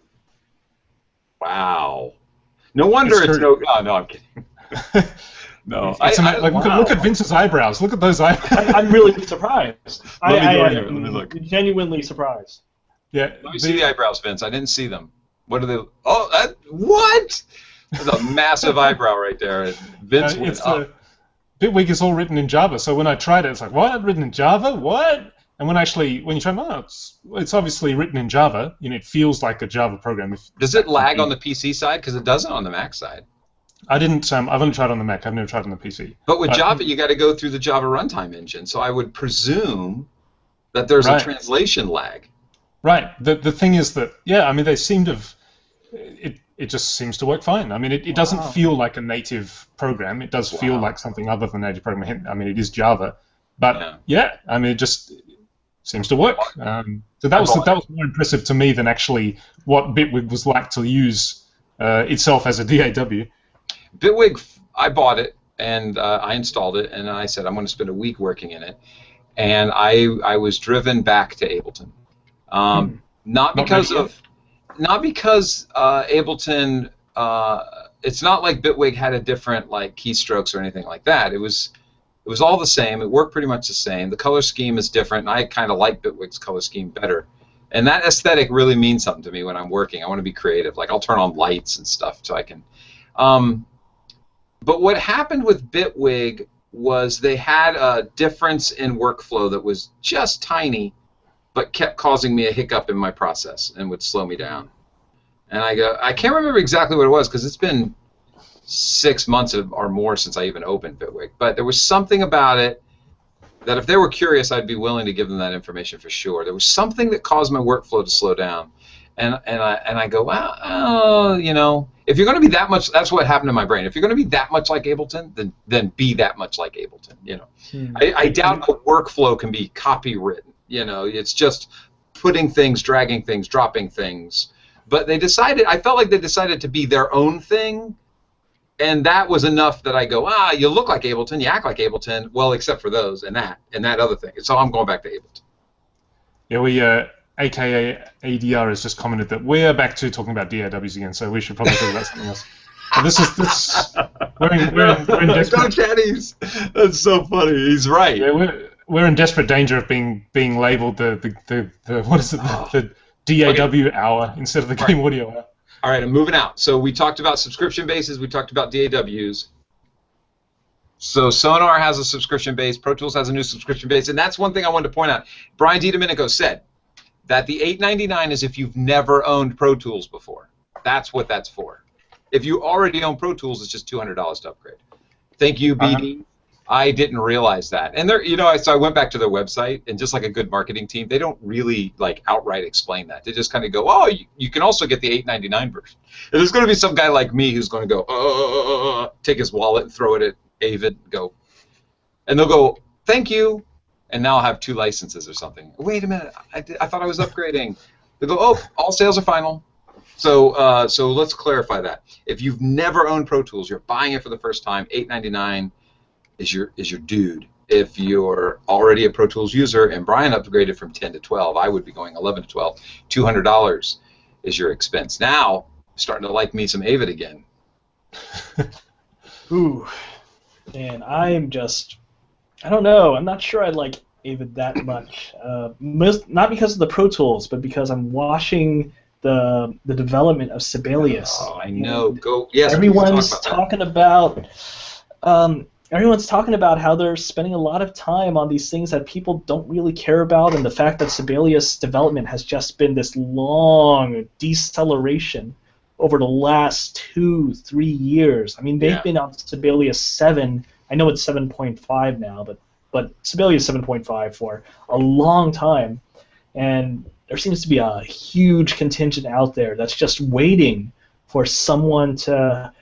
Wow. No wonder it's no. Oh, no, I'm kidding. No,
look at Vince's eyebrows. Look at those eyebrows.
I'm really surprised.
Let me look.
Genuinely surprised.
Yeah. Let me see the eyebrows, Vince. I didn't see them. What are they? Oh, what? There's a massive eyebrow right there. Vince went up.
Bitwig is all written in Java. So when I tried it, it's like, what? Written in Java? What? And when you try, it's obviously written in Java. It feels like a Java program.
Does it lag on the PC side? Because it doesn't on the Mac side.
I didn't. I've only tried on the Mac. I've never tried on the PC.
But with Java, you got to go through the Java runtime engine. So I would presume that there's a translation lag.
Right. The thing is that they seem to have. It just seems to work fine. It doesn't feel like a native program. It does feel like something other than a native program. It is Java, but it just seems to work. So that was more impressive to me than actually what Bitwig was like to use itself as a DAW.
Bitwig, I bought it and I installed it, and I said I'm going to spend a week working in it, and I was driven back to Ableton, not because Ableton. It's not like Bitwig had a different keystrokes or anything like that. It was all the same. It worked pretty much the same. The color scheme is different, and I kind of like Bitwig's color scheme better. And that aesthetic really means something to me when I'm working. I want to be creative. I'll turn on lights and stuff so I can. But what happened with Bitwig was they had a difference in workflow that was just tiny, but kept causing me a hiccup in my process and would slow me down. And I can't remember exactly what it was because it's been 6 months or more since I even opened Bitwig. But there was something about it that if they were curious, I'd be willing to give them that information for sure. There was something that caused my workflow to slow down. And I go, well, if you're going to be that much, that's what happened in my brain. If you're going to be that much like Ableton, then be that much like Ableton. I doubt a workflow can be copywritten. It's just putting things, dragging things, dropping things. But I felt like they decided to be their own thing, and that was enough that I go, you look like Ableton, you act like Ableton, well, except for those and that other thing. So I'm going back to Ableton.
Yeah, AKA ADR has just commented that we're back to talking about DAWs again, so we should probably talk about something else. We're in desperate.
Chatties. That's so funny. He's right.
Yeah, we're in desperate danger of being labeled the what is it the DAW hour instead of the game audio hour.
All right, I'm moving out. So we talked about subscription bases. We talked about DAWs. So Sonar has a subscription base. Pro Tools has a new subscription base, and that's one thing I wanted to point out. Brian DiDomenico said that the $8.99 is if you've never owned Pro Tools before. That's what that's for. If you already own Pro Tools, it's just $200 to upgrade. Thank you, BD. I didn't realize that. And so I went back to their website, and just like a good marketing team, they don't really outright explain that. They just kind of go, you can also get the $8.99 version. And there's going to be some guy like me who's going to go, take his wallet and throw it at Avid, go, and they'll go, thank you, and now I'll have 2 licenses or something. Wait a minute, I thought I was upgrading. They go, all sales are final. So let's clarify that. If you've never owned Pro Tools, you're buying it for the first time, $8.99 is your dude. If you're already a Pro Tools user and Brian upgraded from 10 to 12, I would be going 11 to 12. $200 is your expense. Now, starting to like me some Avid again.
Ooh, and I don't know. I'm not sure I like Avid that much. Not because of the Pro Tools, but because I'm watching the development of Sibelius.
Oh, I know. Yes.
Everyone's talking about how they're spending a lot of time on these things that people don't really care about, and the fact that Sibelius development has just been this long deceleration over the last 2-3 years. I mean, they've been on Sibelius 7. I know it's 7.5 now, but Sibelius 7.5 for a long time, and there seems to be a huge contingent out there that's just waiting for someone to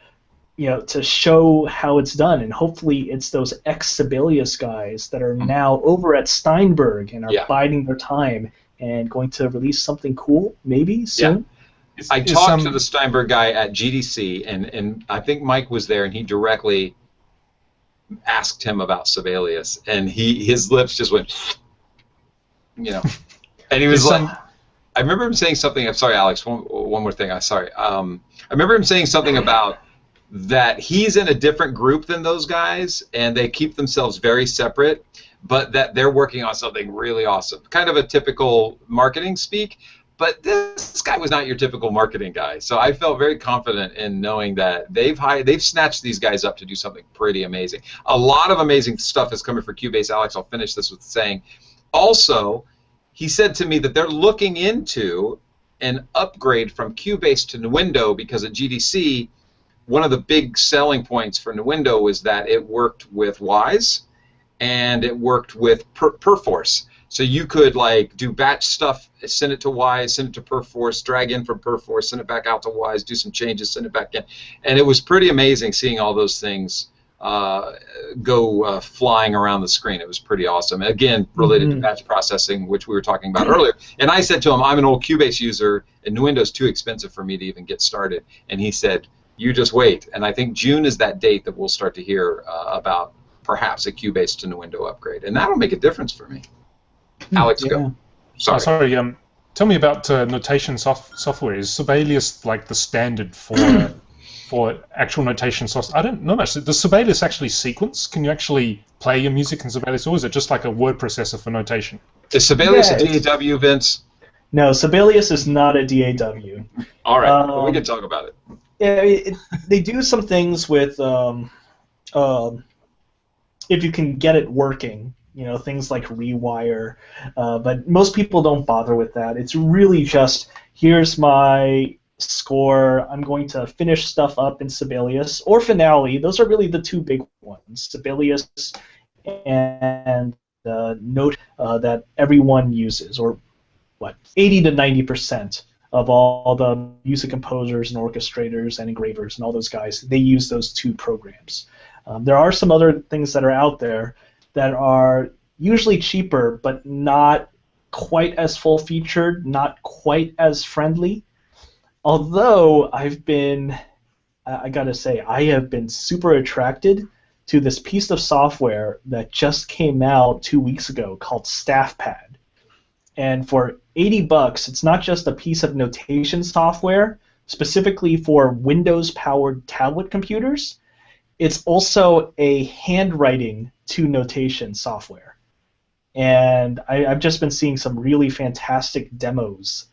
show how it's done, and hopefully it's those ex-Sibelius guys that are now over at Steinberg and are biding their time and going to release something cool, maybe soon.
I talked to the Steinberg guy at GDC, and I think Mike was there, and he directly asked him about Sibelius, and his lips just went, you know, and he was like, I remember him saying something. I'm sorry, Alex. One more thing. I'm sorry. I remember him saying something about that he's in a different group than those guys, and they keep themselves very separate, but that they're working on something really awesome. Kind of a typical marketing speak, but this guy was not your typical marketing guy. So I felt very confident in knowing that they've snatched these guys up to do something pretty amazing. A lot of amazing stuff is coming for Cubase. Alex, I'll finish this with saying, also, he said to me that they're looking into an upgrade from Cubase to Nuendo because at GDC, one of the big selling points for Nuendo was that it worked with Wise and it worked with Perforce. So you could like do batch stuff, send it to Wise, send it to Perforce, drag in from Perforce, send it back out to Wise, do some changes, send it back in. And it was pretty amazing seeing all those things go flying around the screen. It was pretty awesome. Again, related to batch processing, which we were talking about earlier. And I said to him, I'm an old Cubase user, and Nuendo's too expensive for me to even get started. And he said, you just wait. And I think June is that date that we'll start to hear about perhaps a Cubase to Nuendo upgrade. And that'll make a difference for me. Alex, go. Sorry.
Sorry. Tell me about notation software. Is Sibelius like the standard for actual notation software? I don't know much. Does Sibelius actually sequence? Can you actually play your music in Sibelius, or is it just like a word processor for notation?
Is Sibelius a DAW, Vince?
No, Sibelius is not a DAW.
All right, well, we can talk about it.
Yeah, they do some things with if you can get it working. You know, things like rewire, but most people don't bother with that. It's really just, here's my score, I'm going to finish stuff up in Sibelius or Finale. Those are really the two big ones, Sibelius and Note that everyone uses, or what, 80 to 90% of all the music composers and orchestrators and engravers and all those guys, they use those two programs. There are some other things that are out there that are usually cheaper, but not quite as full-featured, not quite as friendly. Although I gotta say, I have been super attracted to this piece of software that just came out 2 weeks ago called StaffPad. And for $80, it's not just a piece of notation software specifically for Windows-powered tablet computers. It's also a handwriting to notation software. And I've just been seeing some really fantastic demos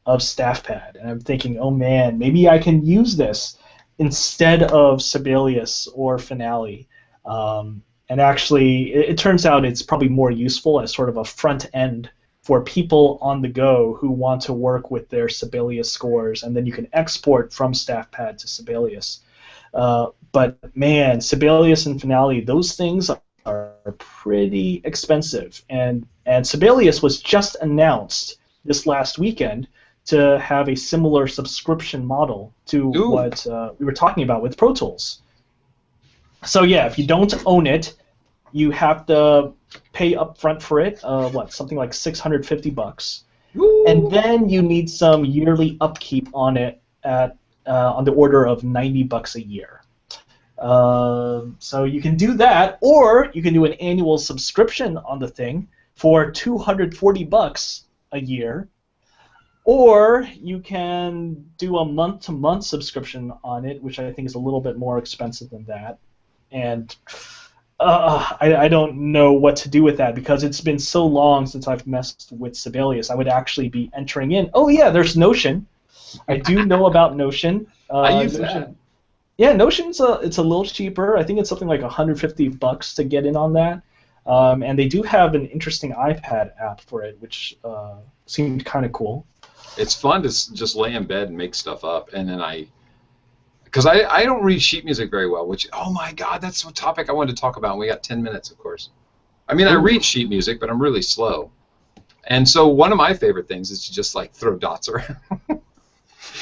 of StaffPad, and I'm thinking, oh man, maybe I can use this instead of Sibelius or Finale. And actually, it turns out it's probably more useful as sort of a front end for people on the go who want to work with their Sibelius scores, and then you can export from StaffPad to Sibelius. But man, Sibelius and Finale, those things are pretty expensive. And Sibelius was just announced this last weekend to have a similar subscription model to what we were talking about with Pro Tools. So yeah, if you don't own it, you have to pay up front for it, something like $650. And then you need some yearly upkeep on it at on the order of $90 a year. So you can do that, or you can do an annual subscription on the thing for $240 a year, or you can do a month-to-month subscription on it, which I think is a little bit more expensive than that. And I don't know what to do with that because it's been so long since I've messed with Sibelius. I would actually be entering in. Oh yeah, there's Notion. I do know about Notion.
I use that.
Yeah, Notion's it's a little cheaper. I think it's something like $150 to get in on that. And they do have an interesting iPad app for it, which seemed kind of cool.
It's fun to just lay in bed and make stuff up, and then because I don't read sheet music very well, which, oh my God, that's a topic I wanted to talk about, and we got 10 minutes, of course. I mean, I read sheet music, but I'm really slow. And so one of my favorite things is to just, like, throw dots around.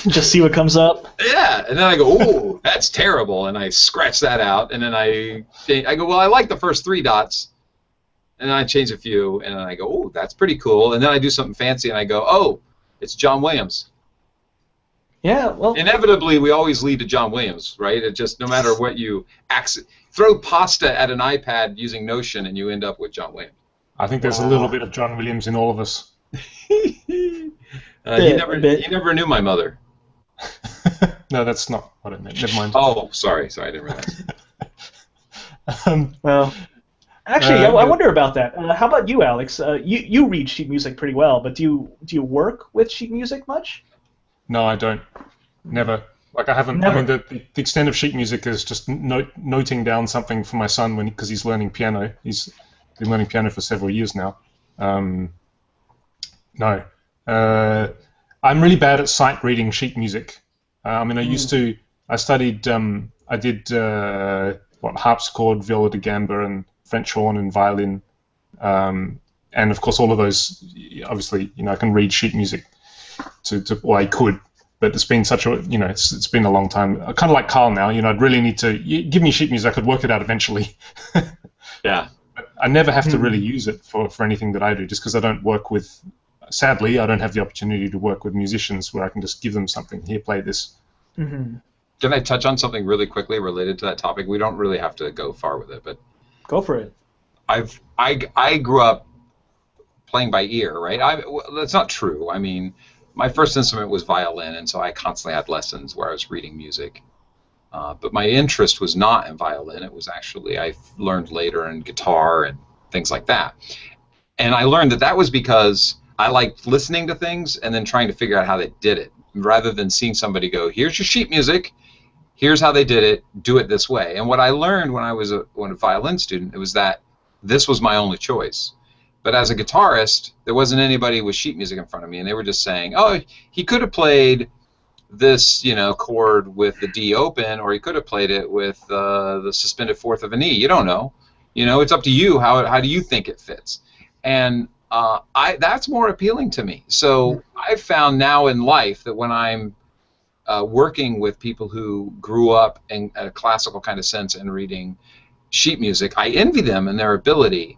Just see what comes up?
Yeah, and then I go, ooh, that's terrible, and I scratch that out, and then I go, well, I like the first 3 dots, and then I change a few, and then I go, ooh, that's pretty cool, and then I do something fancy, and I go, oh, it's John Williams.
Yeah, well,
inevitably we always lead to John Williams, right? It just, no matter what you throw pasta at an iPad using Notion and you end up with John Williams.
I think there's a little bit of John Williams in all of us.
He never knew my mother.
No, that's not what I meant. Never mind.
Oh, sorry, I didn't realize.
Well, actually, I wonder about that. How about you, Alex? You read sheet music pretty well, but do you work with sheet music much?
No, I don't. Never. Like, I haven't.
Never.
I mean, the extent of sheet music is just noting down something for my son because he's learning piano. He's been learning piano for several years now. No. I'm really bad at sight reading sheet music. I mean, I studied, I did harpsichord, viola da gamba, and French horn and violin, and of course all of those. Obviously, I can read sheet music. Well, I could, but it's been such a, it's been a long time. Kind of like Carl now. I'd really need to give me sheet music. I could work it out eventually.
Yeah.
But I never have to really use it for anything that I do, just because I don't work with. Sadly, I don't have the opportunity to work with musicians where I can just give them something. Here, play this.
Mm-hmm.
Can I touch on something really quickly related to that topic? We don't really have to go far with it, but
Go for it.
I grew up playing by ear, right? That's not true. I mean, my first instrument was violin, and so I constantly had lessons where I was reading music. But my interest was not in violin. It was actually, I learned later in guitar and things like that. And I learned that was because I liked listening to things and then trying to figure out how they did it, rather than seeing somebody go, here's your sheet music, here's how they did it, do it this way. And what I learned when I was a violin student, it was that this was my only choice. But as a guitarist, there wasn't anybody with sheet music in front of me, and they were just saying, oh, he could have played this, chord with the D open, or he could have played it with the suspended fourth of an E. You don't know. It's up to you. How do you think it fits? And that's more appealing to me. So I've found now in life that when I'm working with people who grew up in a classical kind of sense and reading sheet music, I envy them and their ability.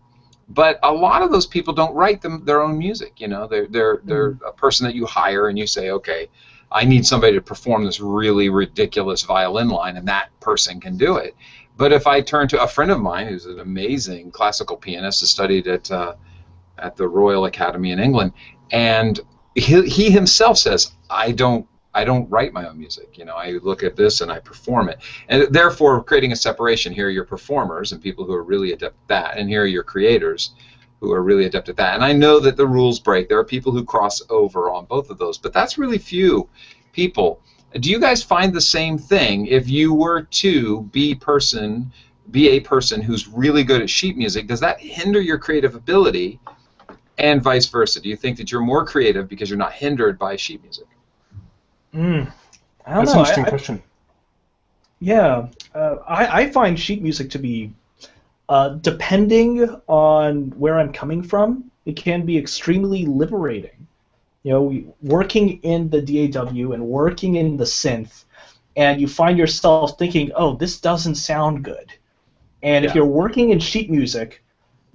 But a lot of those people don't write their own music. They're a person that you hire and you say, okay, I need somebody to perform this really ridiculous violin line, and that person can do it. But if I turn to a friend of mine who's an amazing classical pianist who studied at the Royal Academy in England, and he himself says, I don't write my own music. I look at this and I perform it, and therefore creating a separation. Here are your performers and people who are really adept at that, and here are your creators who are really adept at that. And I know that the rules break. There are people who cross over on both of those, but that's really few people. Do you guys find the same thing? If you were to be a person who's really good at sheet music, does that hinder your creative ability, and vice versa? Do you think that you're more creative because you're not hindered by sheet music?
I don't
That's
know.
an interesting question.
Yeah, I find sheet music to be, depending on where I'm coming from, it can be extremely liberating. Working in the DAW and working in the synth, and you find yourself thinking, oh, this doesn't sound good. And if you're working in sheet music,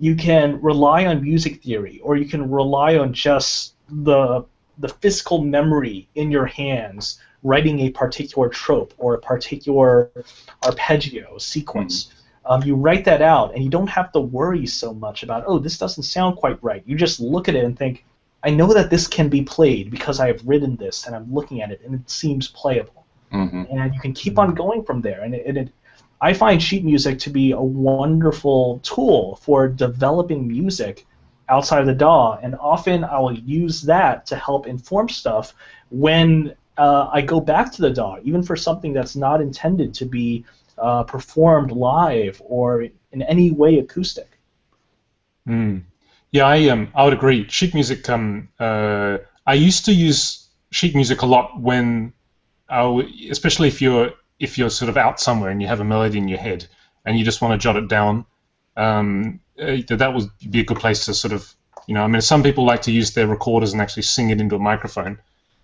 you can rely on music theory, or you can rely on just the physical memory in your hands, writing a particular trope or a particular arpeggio sequence. You write that out, and you don't have to worry so much about, oh, this doesn't sound quite right. You just look at it and think, I know that this can be played because I have written this, and I'm looking at it, and it seems playable. And you can keep on going from there. And I find sheet music to be a wonderful tool for developing music outside of the DAW, and often I will use that to help inform stuff when I go back to the DAW, even for something that's not intended to be performed live or in any way acoustic.
Yeah, I would agree. Sheet music. I used to use sheet music a lot when, especially if you're sort of out somewhere and you have a melody in your head and you just want to jot it down. That would be a good place to sort of, I mean, some people like to use their recorders and actually sing it into a microphone,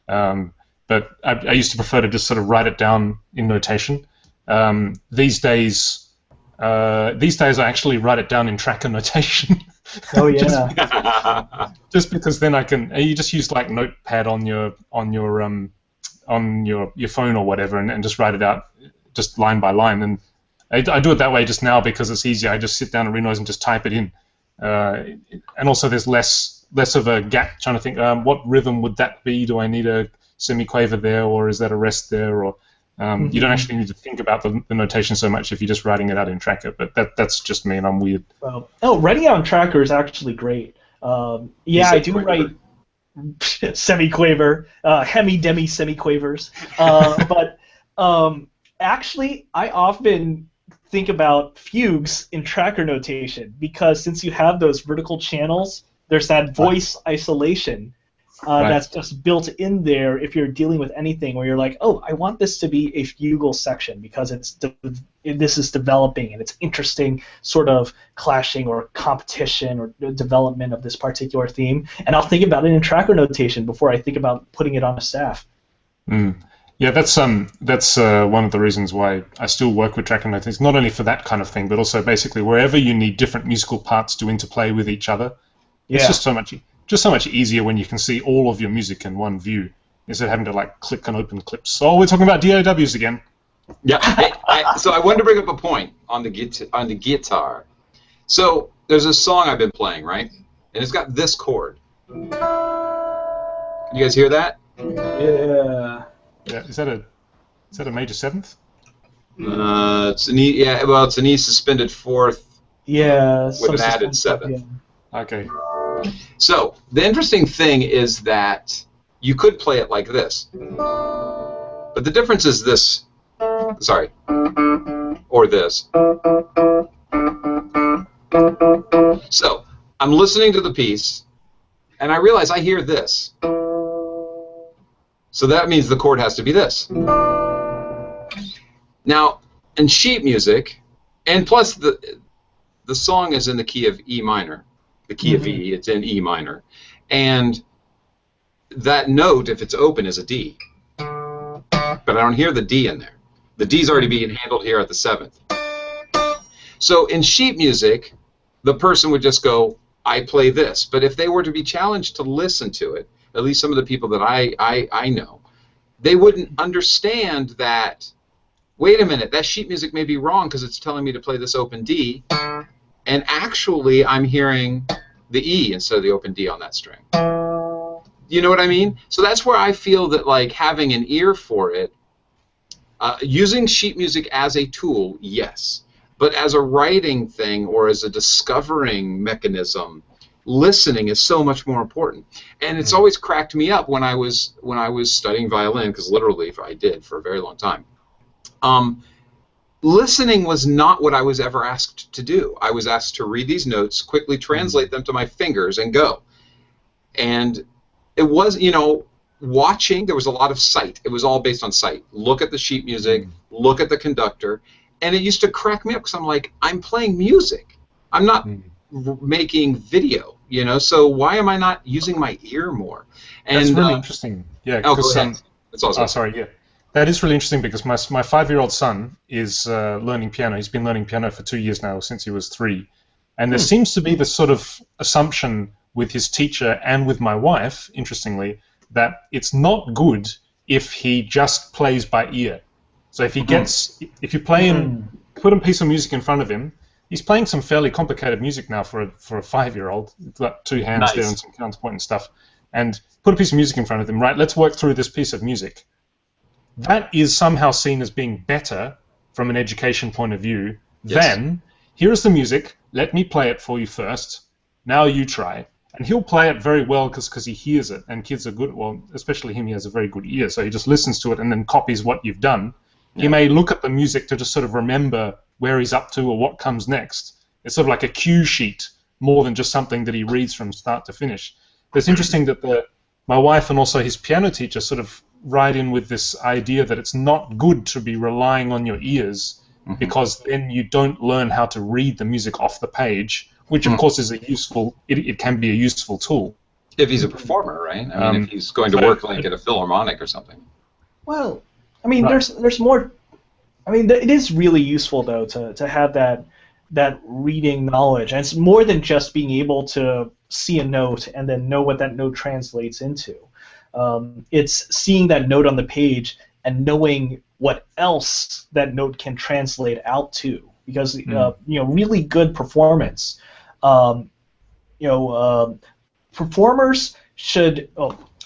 but I used to prefer to just sort of write it down in notation. These days I actually write it down in tracker notation.
Oh yeah.
just because then you just use like Notepad on your on your phone or whatever, and just write it out just line by line. And I do it that way just now because it's easier. I just sit down and renoise and just type it in. And also there's less of a gap trying to think, what rhythm would that be? Do I need a semiquaver there, or is that a rest there? Or you don't actually need to think about the notation so much if you're just writing it out in Tracker. But that's just me, and I'm weird.
Well, writing out in Tracker is actually great. Yeah, I do write semiquaver, hemi-demi semiquavers. But actually, I often think about fugues in Tracker notation, because since you have those vertical channels, there's that voice isolation that's just built in there if you're dealing with anything where you're like, oh, I want this to be a fugal section because this is developing and it's interesting sort of clashing or competition or development of this particular theme, and I'll think about it in Tracker notation before I think about putting it on a staff.
Yeah, that's one of the reasons why I still work with Tracker notation. Not only for that kind of thing, but also basically wherever you need different musical parts to interplay with each other. Yeah. It's just so much easier when you can see all of your music in one view instead of having to like click and open clips. Oh, we're talking about DAWs again.
Yeah. So I wanted to bring up a point on the guitar. So there's a song I've been playing, right? And it's got this chord. Can you guys hear that?
Yeah.
Yeah, is that a major seventh?
It's an E. Yeah, well, it's an E suspended fourth.
Yeah.
With an added seventh.
Yeah.
Okay.
So the interesting thing is that you could play it like this, but the difference is this. Sorry, or this. So I'm listening to the piece, and I realize I hear this. So that means the chord has to be this. Now, in sheet music, and plus the song is in the key of E minor, the key of E, it's in E minor, and that note, if it's open, is a D. But I don't hear the D in there. The D's already being handled here at the seventh. So in sheet music, the person would just go, I play this. But if they were to be challenged to listen to it, at least some of the people that I know, they wouldn't understand that, wait a minute, that sheet music may be wrong because it's telling me to play this open D, and actually I'm hearing the E instead of the open D on that string. You know what I mean? So that's where I feel that like having an ear for it, using sheet music as a tool, yes, but as a writing thing or as a discovering mechanism, listening is so much more important. And it's always cracked me up when I was studying violin, because literally I did for a very long time. Listening was not what I was ever asked to do. I was asked to read these notes, quickly translate them to my fingers, and go. And it was, watching, there was a lot of sight. It was all based on sight. Look at the sheet music, look at the conductor. And it used to crack me up because I'm like, I'm playing music. I'm not making video, so why am I not using my ear more? And
that's really interesting. Yeah.
Oh, go ahead. That's awesome.
Oh, sorry, yeah. That is really interesting because my 5-year-old son is learning piano. He's been learning piano for 2 years now, since he was 3. And there seems to be this sort of assumption with his teacher and with my wife, interestingly, that it's not good if he just plays by ear. So if you play him, put a piece of music in front of him, he's playing some fairly complicated music now for a 5-year-old. He's got 2 hands there and some counterpoint and stuff. And put a piece of music in front of him, right? Let's work through this piece of music. That is somehow seen as being better from an education point of view than, here is the music, let me play it for you first, now you try. And he'll play it very well because he hears it, and kids are good, well, especially him, he has a very good ear, so he just listens to it and then copies what you've done. Yeah. He may look at the music to just sort of remember where he's up to or what comes next. It's sort of like a cue sheet more than just something that he reads from start to finish. But it's interesting that my wife and also his piano teacher sort of write in with this idea that it's not good to be relying on your ears because then you don't learn how to read the music off the page, which of course is it can be a useful tool.
If he's a performer, right? I mean, if he's going to work like at a philharmonic or something.
Well, I mean, there's more. I mean, it is really useful though to have that reading knowledge, and it's more than just being able to see a note and then know what that note translates into. It's seeing that note on the page and knowing what else that note can translate out to. Because really good performance, performers should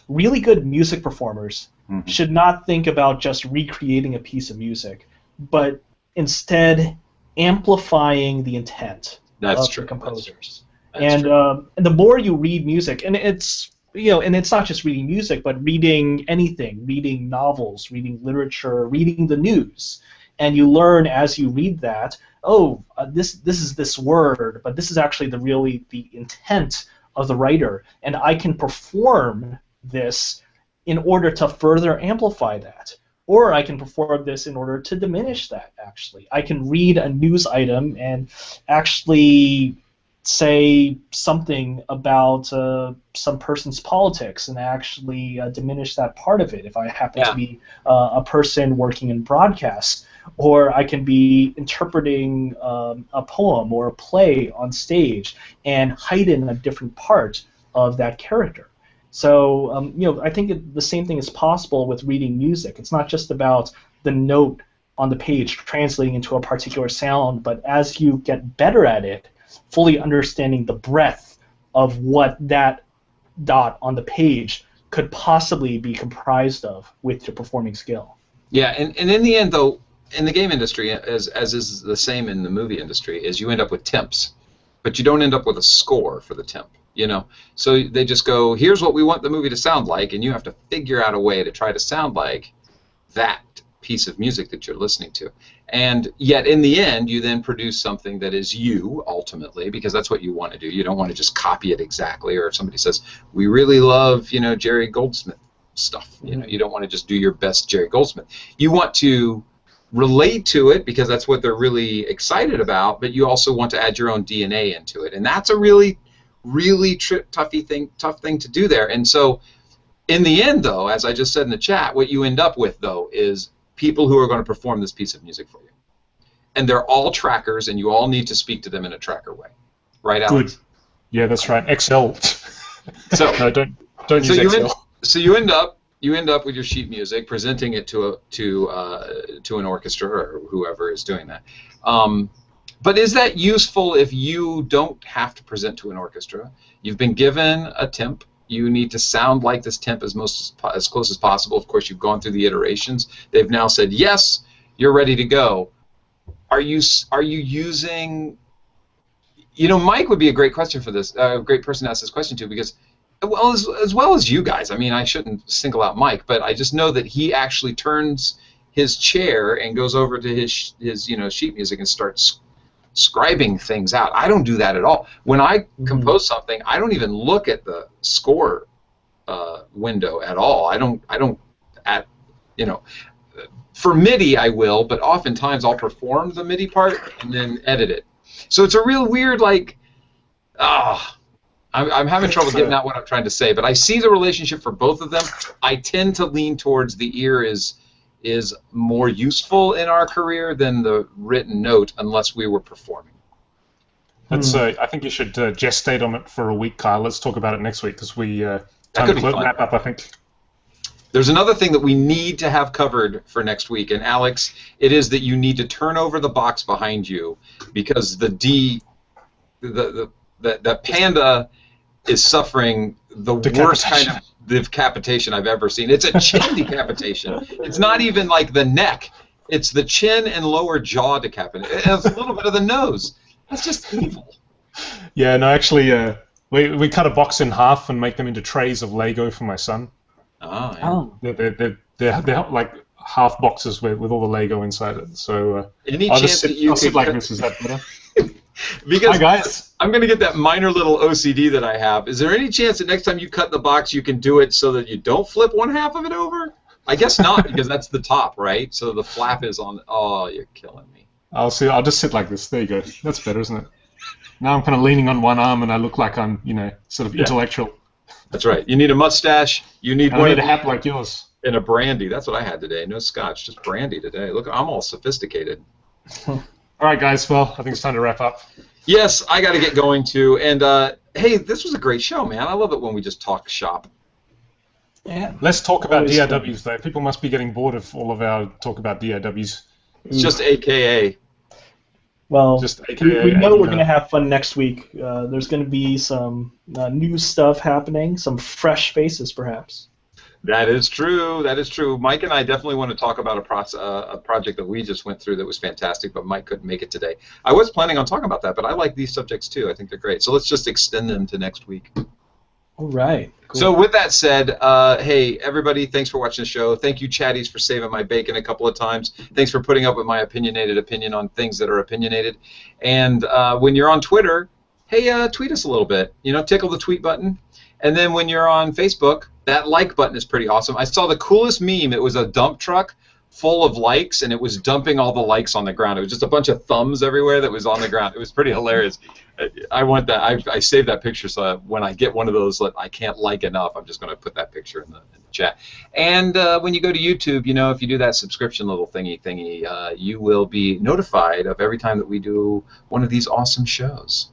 really good music performers should not think about just recreating a piece of music, but instead amplifying the intent of the composers. And the more you read music, and it's not just reading music, but reading anything, reading novels, reading literature, reading the news, and you learn as you read that, this is this word, but this is actually the intent of the writer, and I can perform this in order to further amplify that. Or I can perform this in order to diminish that, actually. I can read a news item and actually say something about some person's politics and actually diminish that part of it if I happen to be a person working in broadcast. Or I can be interpreting a poem or a play on stage and heighten a different part of that character. So, I think the same thing is possible with reading music. It's not just about the note on the page translating into a particular sound, but as you get better at it, fully understanding the breadth of what that dot on the page could possibly be comprised of with your performing skill.
Yeah, and in the end, though, in the game industry, as is the same in the movie industry, is you end up with temps, but you don't end up with a score for the temp. So they just go, here's what we want the movie to sound like, and you have to figure out a way to try to sound like that piece of music that you're listening to. And yet, in the end, you then produce something that is you, ultimately, because that's what you want to do. You don't want to just copy it exactly, or if somebody says, we really love, Jerry Goldsmith stuff. You don't want to just do your best Jerry Goldsmith. You want to relate to it because that's what they're really excited about, but you also want to add your own DNA into it. And that's a really tough thing to do there. And so in the end, though, as I just said in the chat, what you end up with, though, is people who are going to perform this piece of music for you. And they're all trackers, and you all need to speak to them in a tracker way. Right, Alex?
Good. Yeah, that's right. Excel.
So
no, don't use Excel.
So you end up with your sheet music, presenting it to an orchestra or whoever is doing that. But is that useful if you don't have to present to an orchestra? You've been given a temp. You need to sound like this temp as close as possible. Of course, you've gone through the iterations. They've now said, yes, you're ready to go. Are you using... Mike would be a great question for this, a great person to ask this question to, because as well as you guys, I mean, I shouldn't single out Mike, but I just know that he actually turns his chair and goes over to his sheet music and starts scribing things out. I don't do that at all. When I compose something, I don't even look at the score window at all. I don't for MIDI I will, but oftentimes I'll perform the MIDI part and then edit it. So it's a real weird, I'm having trouble getting out what I'm trying to say, but I see the relationship for both of them. I tend to lean towards the ear is more useful in our career than the written note, unless we were performing.
That's. I think you should gestate on it for a week, Kyle. Let's talk about it next week, because we time to wrap up, I think.
There's another thing that we need to have covered for next week, and Alex, it is that you need to turn over the box behind you, because the Panda is suffering the worst kind of decapitation I've ever seen. It's a chin decapitation. It's not even like the neck. It's the chin and lower jaw decapitation. It has a little bit of the nose. That's just evil.
Yeah, no, actually, we cut a box in half and make them into trays of Lego for my son.
Oh,
yeah. They're like half boxes with all the Lego inside it. So
I'll
sit like this. Is that better?
Because
hi, guys.
I'm going to get that minor little OCD that I have. Is there any chance that next time you cut the box, you can do it so that you don't flip one half of it over? I guess not, because that's the top, right? So the flap is on. Oh, you're killing me.
I'll just sit like this. There you go. That's better, isn't it? Now I'm kind of leaning on one arm, and I look like I'm, sort of intellectual.
That's right. You need a mustache. You need
I need a hat like yours.
And a brandy. That's what I had today. No scotch, just brandy today. Look, I'm all sophisticated.
All right, guys. Well, I think it's time to wrap up.
Yes, I got to get going too. And hey, this was a great show, man. I love it when we just talk shop.
Yeah.
Let's talk about
Always
DAWs, though. People must be getting bored of all of our talk about DAWs.
It's just AKA.
Well,
Just AKA
we know
and,
we're going to have fun next week. There's going to be some new stuff happening, some fresh faces, perhaps.
That is true. That is true. Mike and I definitely want to talk about a project that we just went through that was fantastic, but Mike couldn't make it today. I was planning on talking about that, but I like these subjects too. I think they're great. So let's just extend them to next week.
All right. Cool.
So with that said, hey, everybody, thanks for watching the show. Thank you, chatties, for saving my bacon a couple of times. Thanks for putting up with my opinionated opinion on things that are opinionated. And when you're on Twitter, hey, tweet us a little bit. You know, tickle the tweet button. And then when you're on Facebook, that like button is pretty awesome. I saw the coolest meme. It was a dump truck full of likes, and it was dumping all the likes on the ground. It was just a bunch of thumbs everywhere that was on the ground. It was pretty hilarious. I want that. I saved that picture, so that when I get one of those that I can't like enough, I'm just going to put that picture in the chat. And when you go to YouTube, you know, if you do that subscription little thingy, you will be notified of every time that we do one of these awesome shows.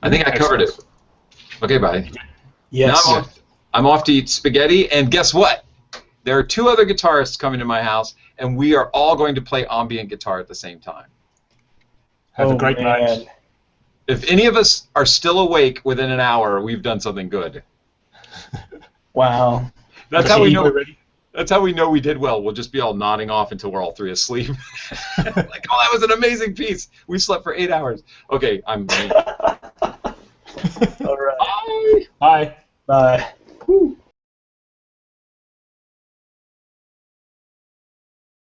I think I covered it. Okay, bye.
Yes.
Now I'm off to eat spaghetti, and guess what? There are 2 other guitarists coming to my house, and we are all going to play ambient guitar at the same time.
Have a great night.
If any of us are still awake within an hour, we've done something good.
Wow.
That's how we know. That's how we know we did well. We'll just be all nodding off until we're all 3 asleep. Like, oh, that was an amazing piece. We slept for 8 hours. Okay, I'm.
All right.
Bye.
Bye.
Bye.